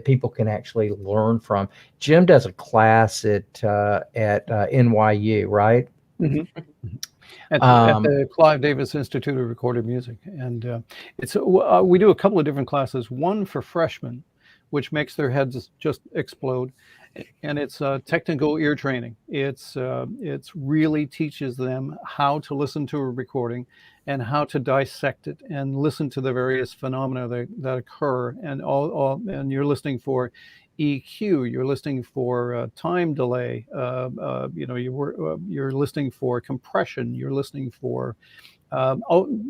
people can actually learn from. Jim does a class at NYU, right? Mm-hmm. At the Clive Davis Institute of Recorded Music, and we do a couple of different classes. One for freshmen, which makes their heads just explode, and it's technical ear training. It's really teaches them how to listen to a recording and how to dissect it and listen to the various phenomena that occur, and and you're listening for EQ, you're listening for time delay, you're listening for compression, you're listening for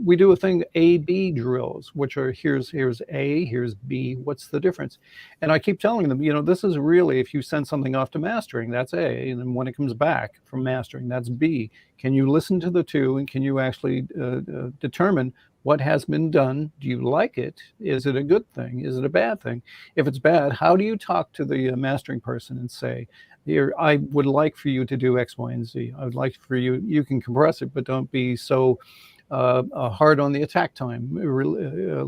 we do a thing, A-B drills, which are here's A, here's B, what's the difference? And I keep telling them, this is really, if you send something off to mastering, that's A, and then when it comes back from mastering, that's B. Can you listen to the two, and can you actually determine what has been done? Do you like it? Is it a good thing? Is it a bad thing? If it's bad, how do you talk to the mastering person and say, here, I would like for you to do X, Y, and Z. I would like for you can compress it, but don't be so hard on the attack time,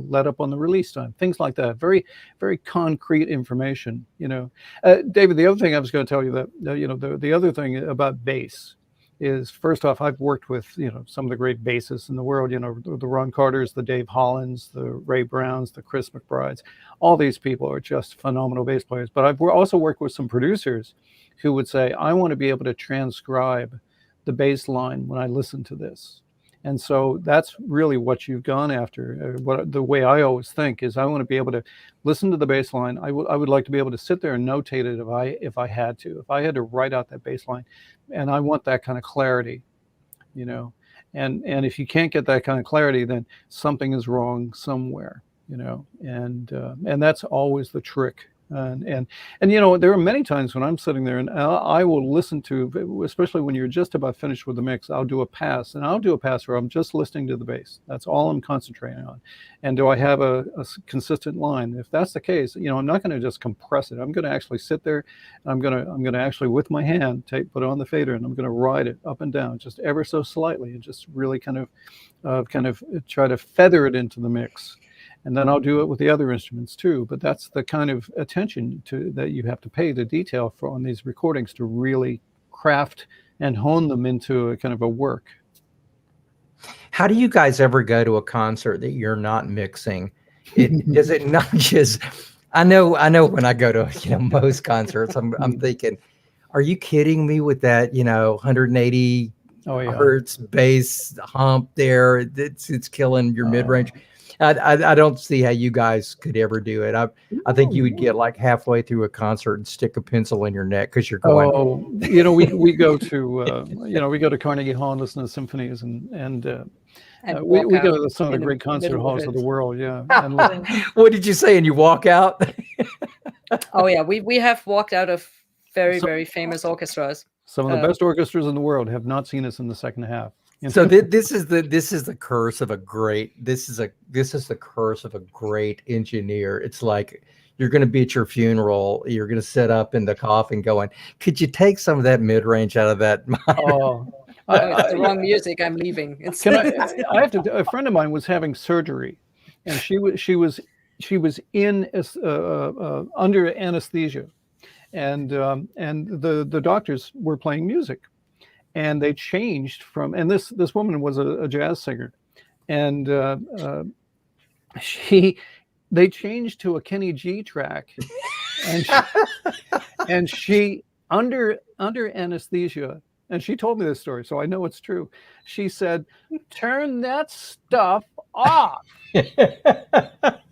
let up on the release time, things like that. Very, very concrete information, David, the other thing I was going to tell you that, the other thing about bass is, first off, I've worked with, some of the great bassists in the world, the Ron Carters, the Dave Hollands, the Ray Browns, the Chris McBrides. All these people are just phenomenal bass players. But I've also worked with some producers who would say, I want to be able to transcribe the bass line when I listen to this. And so that's really what you've gone after. The way I always think is, I want to be able to listen to the bass line. I would like to be able to sit there and notate it if I had to write out that bass line, and I want that kind of clarity, And if you can't get that kind of clarity, then something is wrong somewhere, and that's always the trick. And there are many times when I'm sitting there and I will listen to, especially when you're just about finished with the mix, I'll do a pass where I'm just listening to the bass. That's all I'm concentrating on. And do I have a consistent line? If that's the case, I'm not going to just compress it. I'm going to actually sit there, and I'm going to actually, with my hand, put on the fader, and I'm going to ride it up and down just ever so slightly, and just really kind of try to feather it into the mix. And then I'll do it with the other instruments too. But that's the kind of attention that you have to pay to detail on these recordings, to really craft and hone them into a kind of a work. How do you guys ever go to a concert that you're not mixing? Does it not just? I know when I go to most concerts, I'm thinking, are you kidding me with that 180 hertz bass hump there? It's killing your mid range. I don't see how you guys could ever do it. I think you would get like halfway through a concert and stick a pencil in your neck because you're going. We go to Carnegie Hall and listen to symphonies, and we go to some of the great concert halls of the world. Yeah. And what did you say? And you walk out? Oh yeah, we have walked out of very famous orchestras. Some of the best orchestras in the world have not seen us in the second half. So this is the curse of a great engineer. It's like, you're going to be at your funeral, you're going to sit up in the coffin going, could you take some of that mid range out of that? It's the wrong music. I'm leaving. I have to. A friend of mine was having surgery, and she was in under anesthesia, and the doctors were playing music. And they changed from, and this woman was a jazz singer, and they changed to a Kenny G track, and she under anesthesia, and she told me this story, so I know it's true. She said, "Turn that stuff off,"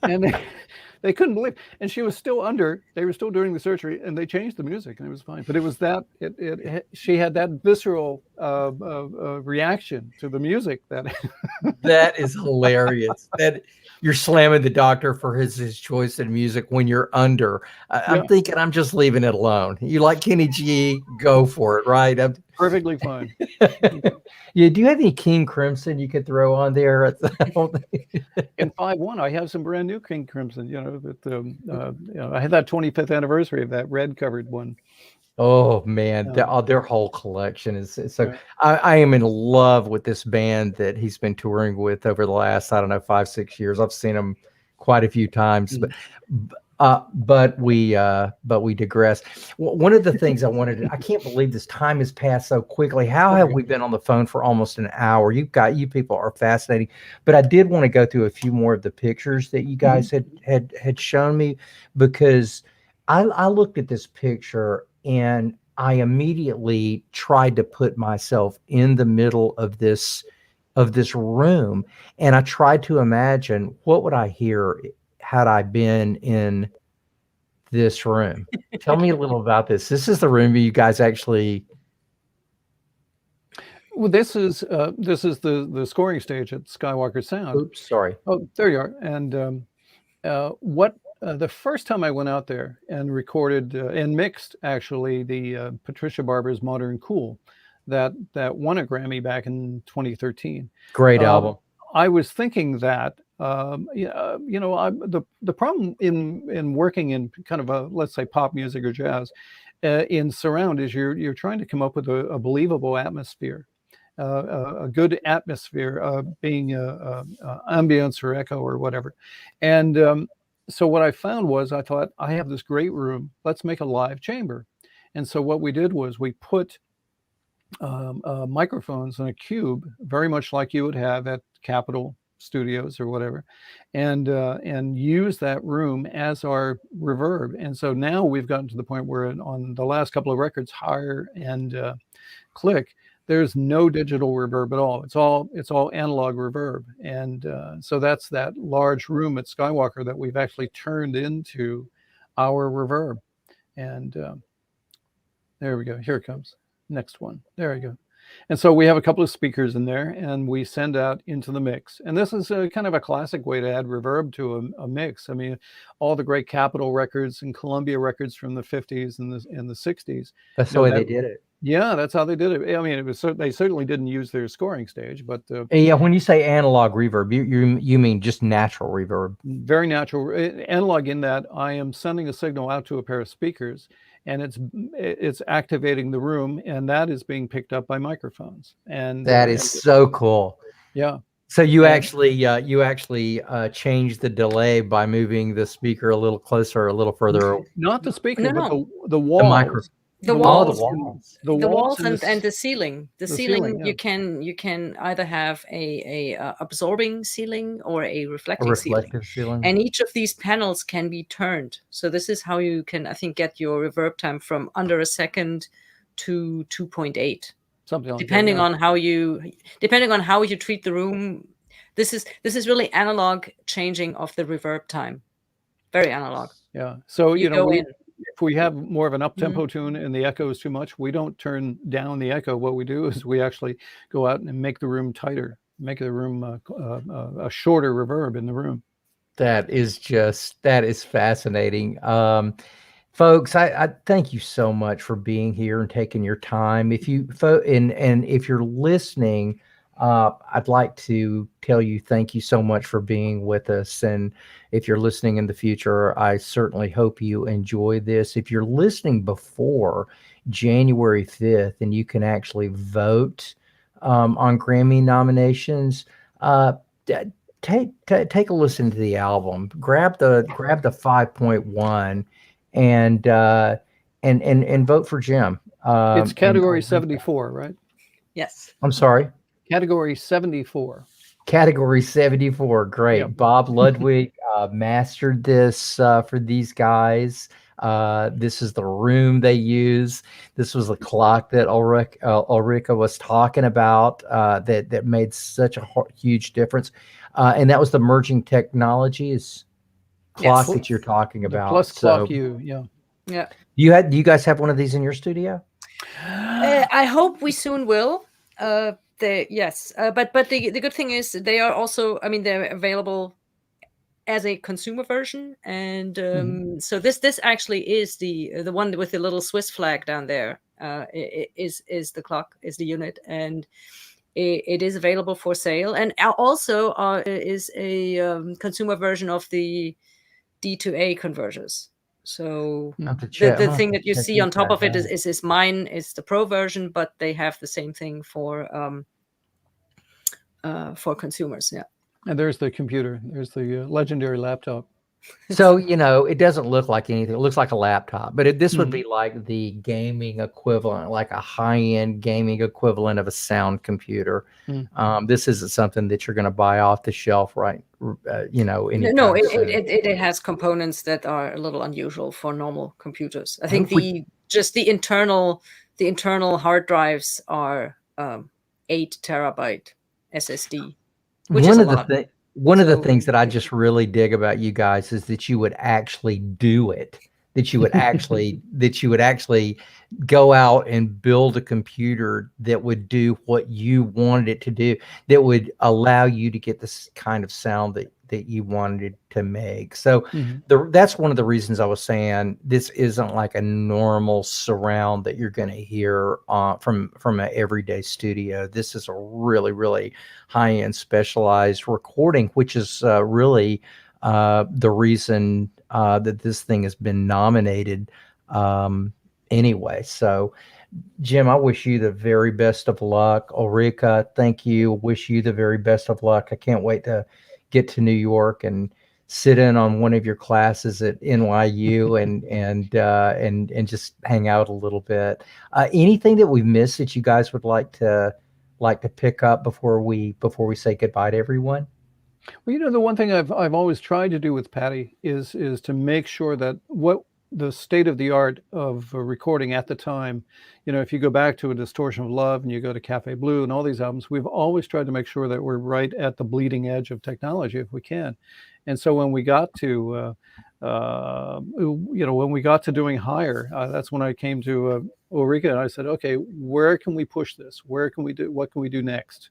and they couldn't believe, and she was still they were still doing the surgery, and they changed the music, and it was fine. But it was she had that visceral reaction to the music. That is hilarious. That you're slamming the doctor for his choice in music when you're under. I'm thinking I'm just leaving it alone. You like Kenny G, go for it, right? Perfectly fine. Yeah. Do you have any King Crimson you could throw on there? In 5.1, I have some brand new King Crimson. I had that 25th anniversary of that red covered one. Oh man, their whole collection is so. I am in love with this band that he's been touring with over the last, I don't know, 5-6 years. I've seen him quite a few times, but we digress. One of the things I can't believe this time has passed so quickly. How have we been on the phone for almost an hour? You people are fascinating, but I did want to go through a few more of the pictures that you guys had shown me, because I looked at this picture and I immediately tried to put myself in the middle of this room, and I tried to imagine what would I hear had I been in this room. Tell me a little about this. This is the room you guys actually. Well, this is the scoring stage at Skywalker Sound. Oops, sorry. Oh, there you are. And the first time I went out there and recorded and mixed actually the Patricia Barber's Modern Cool, that won a Grammy back in 2013. Great album. I was thinking that the problem in working in kind of a, let's say, pop music or jazz in surround is you're trying to come up with a believable atmosphere. A good atmosphere, being ambience or echo or whatever. And so what I found was, I thought, I have this great room, let's make a live chamber. And so what we did was we put microphones in a cube, very much like you would have at Capitol Studios or whatever, and use that room as our reverb. And so now we've gotten to the point where on the last couple of records, Higher and Clique, there's no digital reverb at all. It's all analog reverb. And so that's that large room at Skywalker that we've actually turned into our reverb. And there we go. Here it comes. Next one. There we go. And so we have a couple of speakers in there, and we send out into the mix. And this is kind of a classic way to add reverb to a mix. I mean, all the great Capitol records and Columbia records from the 50s and the 60s. That's the way they did it. Yeah, that's how they did it. I mean, they certainly didn't use their scoring stage, but yeah. When you say analog reverb, you mean just natural reverb? Very natural analog, in that I am sending a signal out to a pair of speakers, and it's activating the room, and that is being picked up by microphones. And that is so cool. Yeah. So you actually change the delay by moving the speaker a little closer, a little further. Not the speaker, but the walls. The microphone. The walls and the ceiling. The ceiling, yeah. you can either have a absorbing ceiling or a reflective ceiling. And each of these panels can be turned. So this is how you can, I think, get your reverb time from under a second to 2.8. Something like depending that, yeah. Depending on how you treat the room. This is really analog changing of the reverb time. Very analog. Yeah. So if we have more of an up-tempo Mm-hmm. tune and the echo is too much, we don't turn down the echo. What we do is we actually go out and make the room tighter, make the room a shorter reverb in the room. That is fascinating. Folks, I thank you so much for being here and taking your time. If you're listening, I'd like to tell you thank you so much for being with us. And if you're listening in the future, I certainly hope you enjoy this. If you're listening before January 5th and you can actually vote on Grammy nominations, take a listen to the album. Grab the 5.1 and vote for Jim. It's category 74, right? Yes. I'm sorry. Category 74. Category 74. Great. Yep. Bob Ludwig mastered this for these guys. This is the room they use. This was the clock that Ulrike was talking about that made such a huge difference. And that was the merging technologies clock that you're talking about. Plus Clock U, yeah. Yeah. Do you guys have one of these in your studio? I hope we soon will. Yes, but the good thing is they are also, I mean, they're available as a consumer version, and so this actually is the one with the little Swiss flag down there. Is the clock, is the unit, and it is available for sale, and also is a consumer version of the D2A converters. So I have to the check. I'm gonna have thing to that you check see these on top guys of it out. is mine is the pro version, but they have the same thing for consumers. Yeah. And there's the computer. There's the legendary laptop. So, it doesn't look like anything. It looks like a laptop, but this would Mhm. be like the gaming equivalent, like a high-end gaming equivalent of a sound computer. This isn't something that you're going to buy off the shelf, right? No, Anytime soon. it has components that are a little unusual for normal computers. I Well, think if we the internal hard drives are 8 terabyte SSD, which is One a of the lot. thing one of the So things that I just really dig about you guys is that you would actually do it. That you would actually go out and build a computer that would do what you wanted it to do, that would allow you to get this kind of sound that you wanted to make. So Mhm. that's one of the reasons I was saying this isn't like a normal surround that you're going to hear from an everyday studio. This is a really, really high-end specialized recording, which is really the reason that this thing has been nominated anyway. So, Jim, I wish you the very best of luck. Ulrike, thank you. Wish you the very best of luck. I can't wait to get to New York and sit in on one of your classes at NYU and just hang out a little bit. Anything that we've missed that you guys would like to pick up before we say goodbye to everyone? Well, the one thing I've always tried to do with Patty is to make sure that what the state of the art of recording at the time, if you go back to A Distortion of Love and you go to Cafe Blue and all these albums, we've always tried to make sure that we're right at the bleeding edge of technology if we can. And so when we got to, when we got to doing Higher, that's when I came to Ulrike and I said, okay, where can we push this? Where can we do? What can we do next?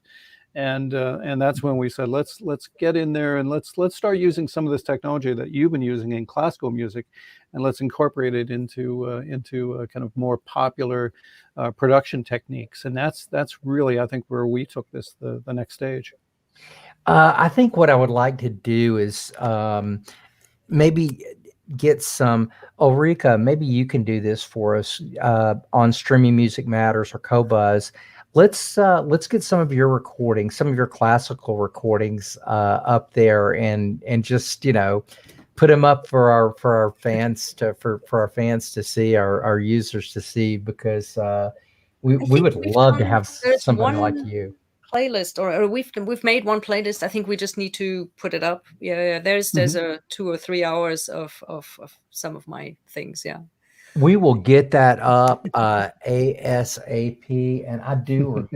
And that's when we said let's get in there and let's start using some of this technology that you've been using in classical music, and let's incorporate it into kind of more popular production techniques. And that's really, I think, where we took this the next stage. I think what I would like to do is maybe get some Ulrike. Maybe you can do this for us on Streaming Music Matters or Qobuz. Let's get some of your recordings, some of your classical recordings up there, and just put them up for our fans to see, our users to see, because we would love to have there's somebody like one you. playlist, or we've made one playlist. I think we just need to put it up. Yeah. There's a 2 or 3 hours of some of my things. Yeah. We will get that up ASAP, and I do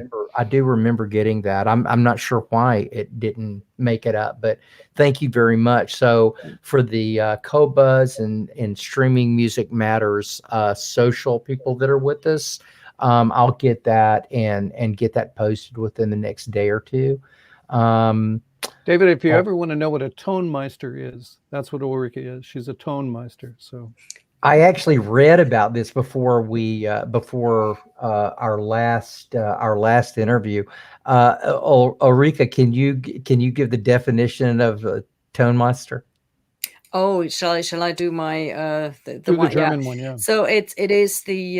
remember getting that. I'm not sure why it didn't make it up, but thank you very much. So for the Qobuz and Streaming Music Matters social people that are with us, I'll get that and get that posted within the next day or two. David, if you ever want to know what a tone meister is, that's what Ulrike is. She's a tone meister. So I actually read about this before our last interview. Ulrike, can you give the definition of a tone master? Oh, shall I do my the do one? the German one, yeah. So it is the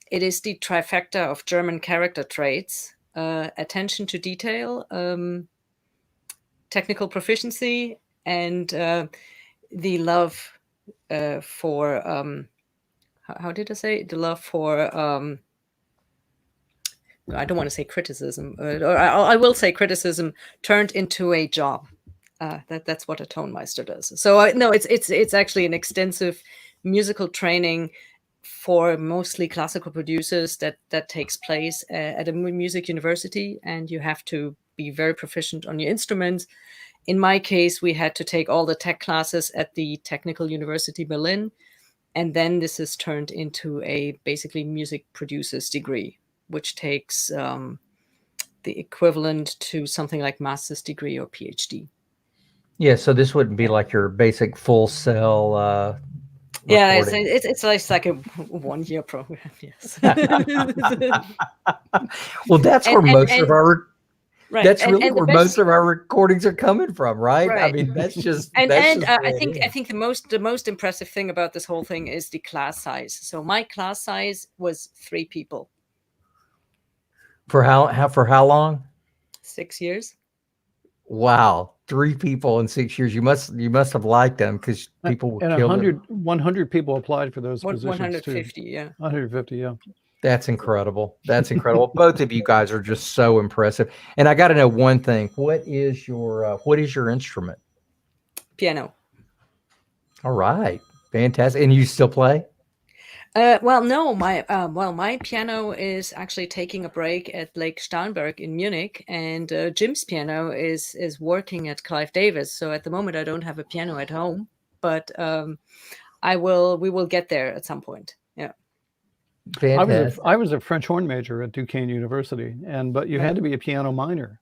trifecta of German character traits: attention to detail, technical proficiency, and the love for how did I say, the love for I don't want to say criticism, or I will say criticism turned into a job. That's what a tone meister does. So no, it's actually an extensive musical training for mostly classical producers that takes place at a music university, and you have to be very proficient on your instruments. In my case, we had to take all the tech classes at the Technical University Berlin, and then this is turned into a basically music producer's degree, which takes the equivalent to something like master's degree or PhD. Yeah, so this wouldn't be like your basic full cell Yeah, recording. it's like a 1-year program. Yes. Well, that's where most of our right. that's really and the where best, most of our recordings are coming from, right? I right. mean, that's just And that's and just the way it I is. think the most impressive thing about this whole thing is the class size. So my class size was 3 people. For how long? 6 years. Wow, 3 people in 6 years. You must have liked them because people were And killing. 100 people applied for those positions 150, too. yeah. 150, yeah. That's incredible. That's incredible. Both of you guys are just so impressive. And I got to know one thing. What is your instrument? Piano. All right. Fantastic. And you still play? Well, no, my piano is actually taking a break at Lake Starnberg in Munich, and Jim's piano is working at Clive Davis. So at the moment, I don't have a piano at home, but we will get there at some point. Yeah. Fantastic. I was a French horn major at Duquesne University, but you had to be a piano minor.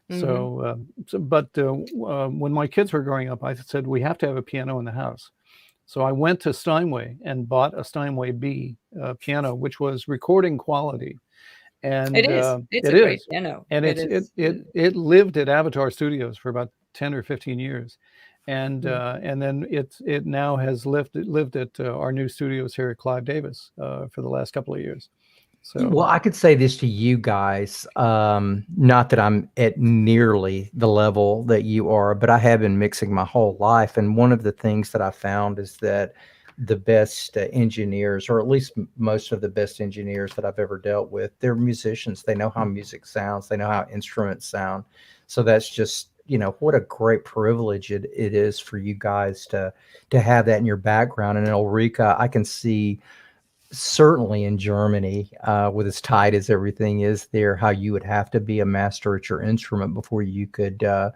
But when my kids were growing up, I said we have to have a piano in the house. So I went to Steinway and bought a Steinway B piano, which was recording quality. And it is. It's a great piano. And it lived at Avatar Studios for about 10 or 15 years. And then it now has lived at our new studios here at Clive Davis for the last couple of years. So, well, I could say this to you guys, not that I'm at nearly the level that you are, but I have been mixing my whole life. And one of the things that I found is that the best engineers, or at least most of the best engineers that I've ever dealt with, they're musicians. They know how music sounds. They know how instruments sound. So that's just, what a great privilege it is for you guys to have that in your background. And in Ulrike, I can see certainly in Germany, with as tight as everything is there, how you would have to be a master at your instrument before you could go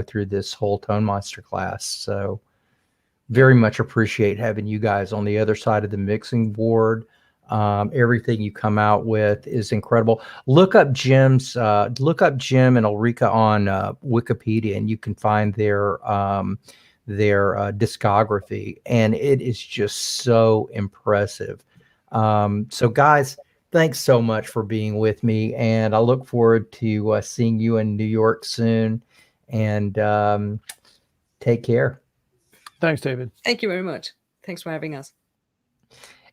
through this whole Tonmeister class. So very much appreciate having you guys on the other side of the mixing board. Everything you come out with is incredible. Look up Jim and Ulrike on Wikipedia, and you can find their discography, and it is just so impressive. So guys, thanks so much for being with me, and I look forward to seeing you in New York soon, and take care. Thanks, David. Thank you very much. Thanks for having us.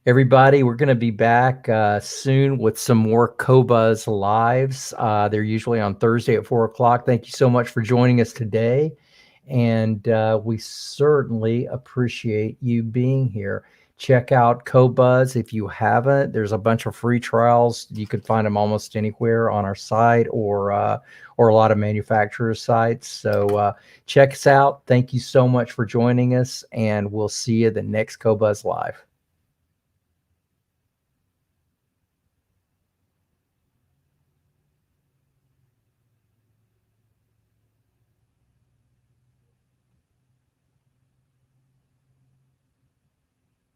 Everybody, we're going to be back soon with some more Qobuz lives. They're usually on Thursday at 4:00. Thank you so much for joining us today. And we certainly appreciate you being here. Check out Qobuz if you haven't. There's a bunch of free trials. You can find them almost anywhere on our site or a lot of manufacturers' sites. So check us out. Thank you so much for joining us, and we'll see you the next Qobuz Live.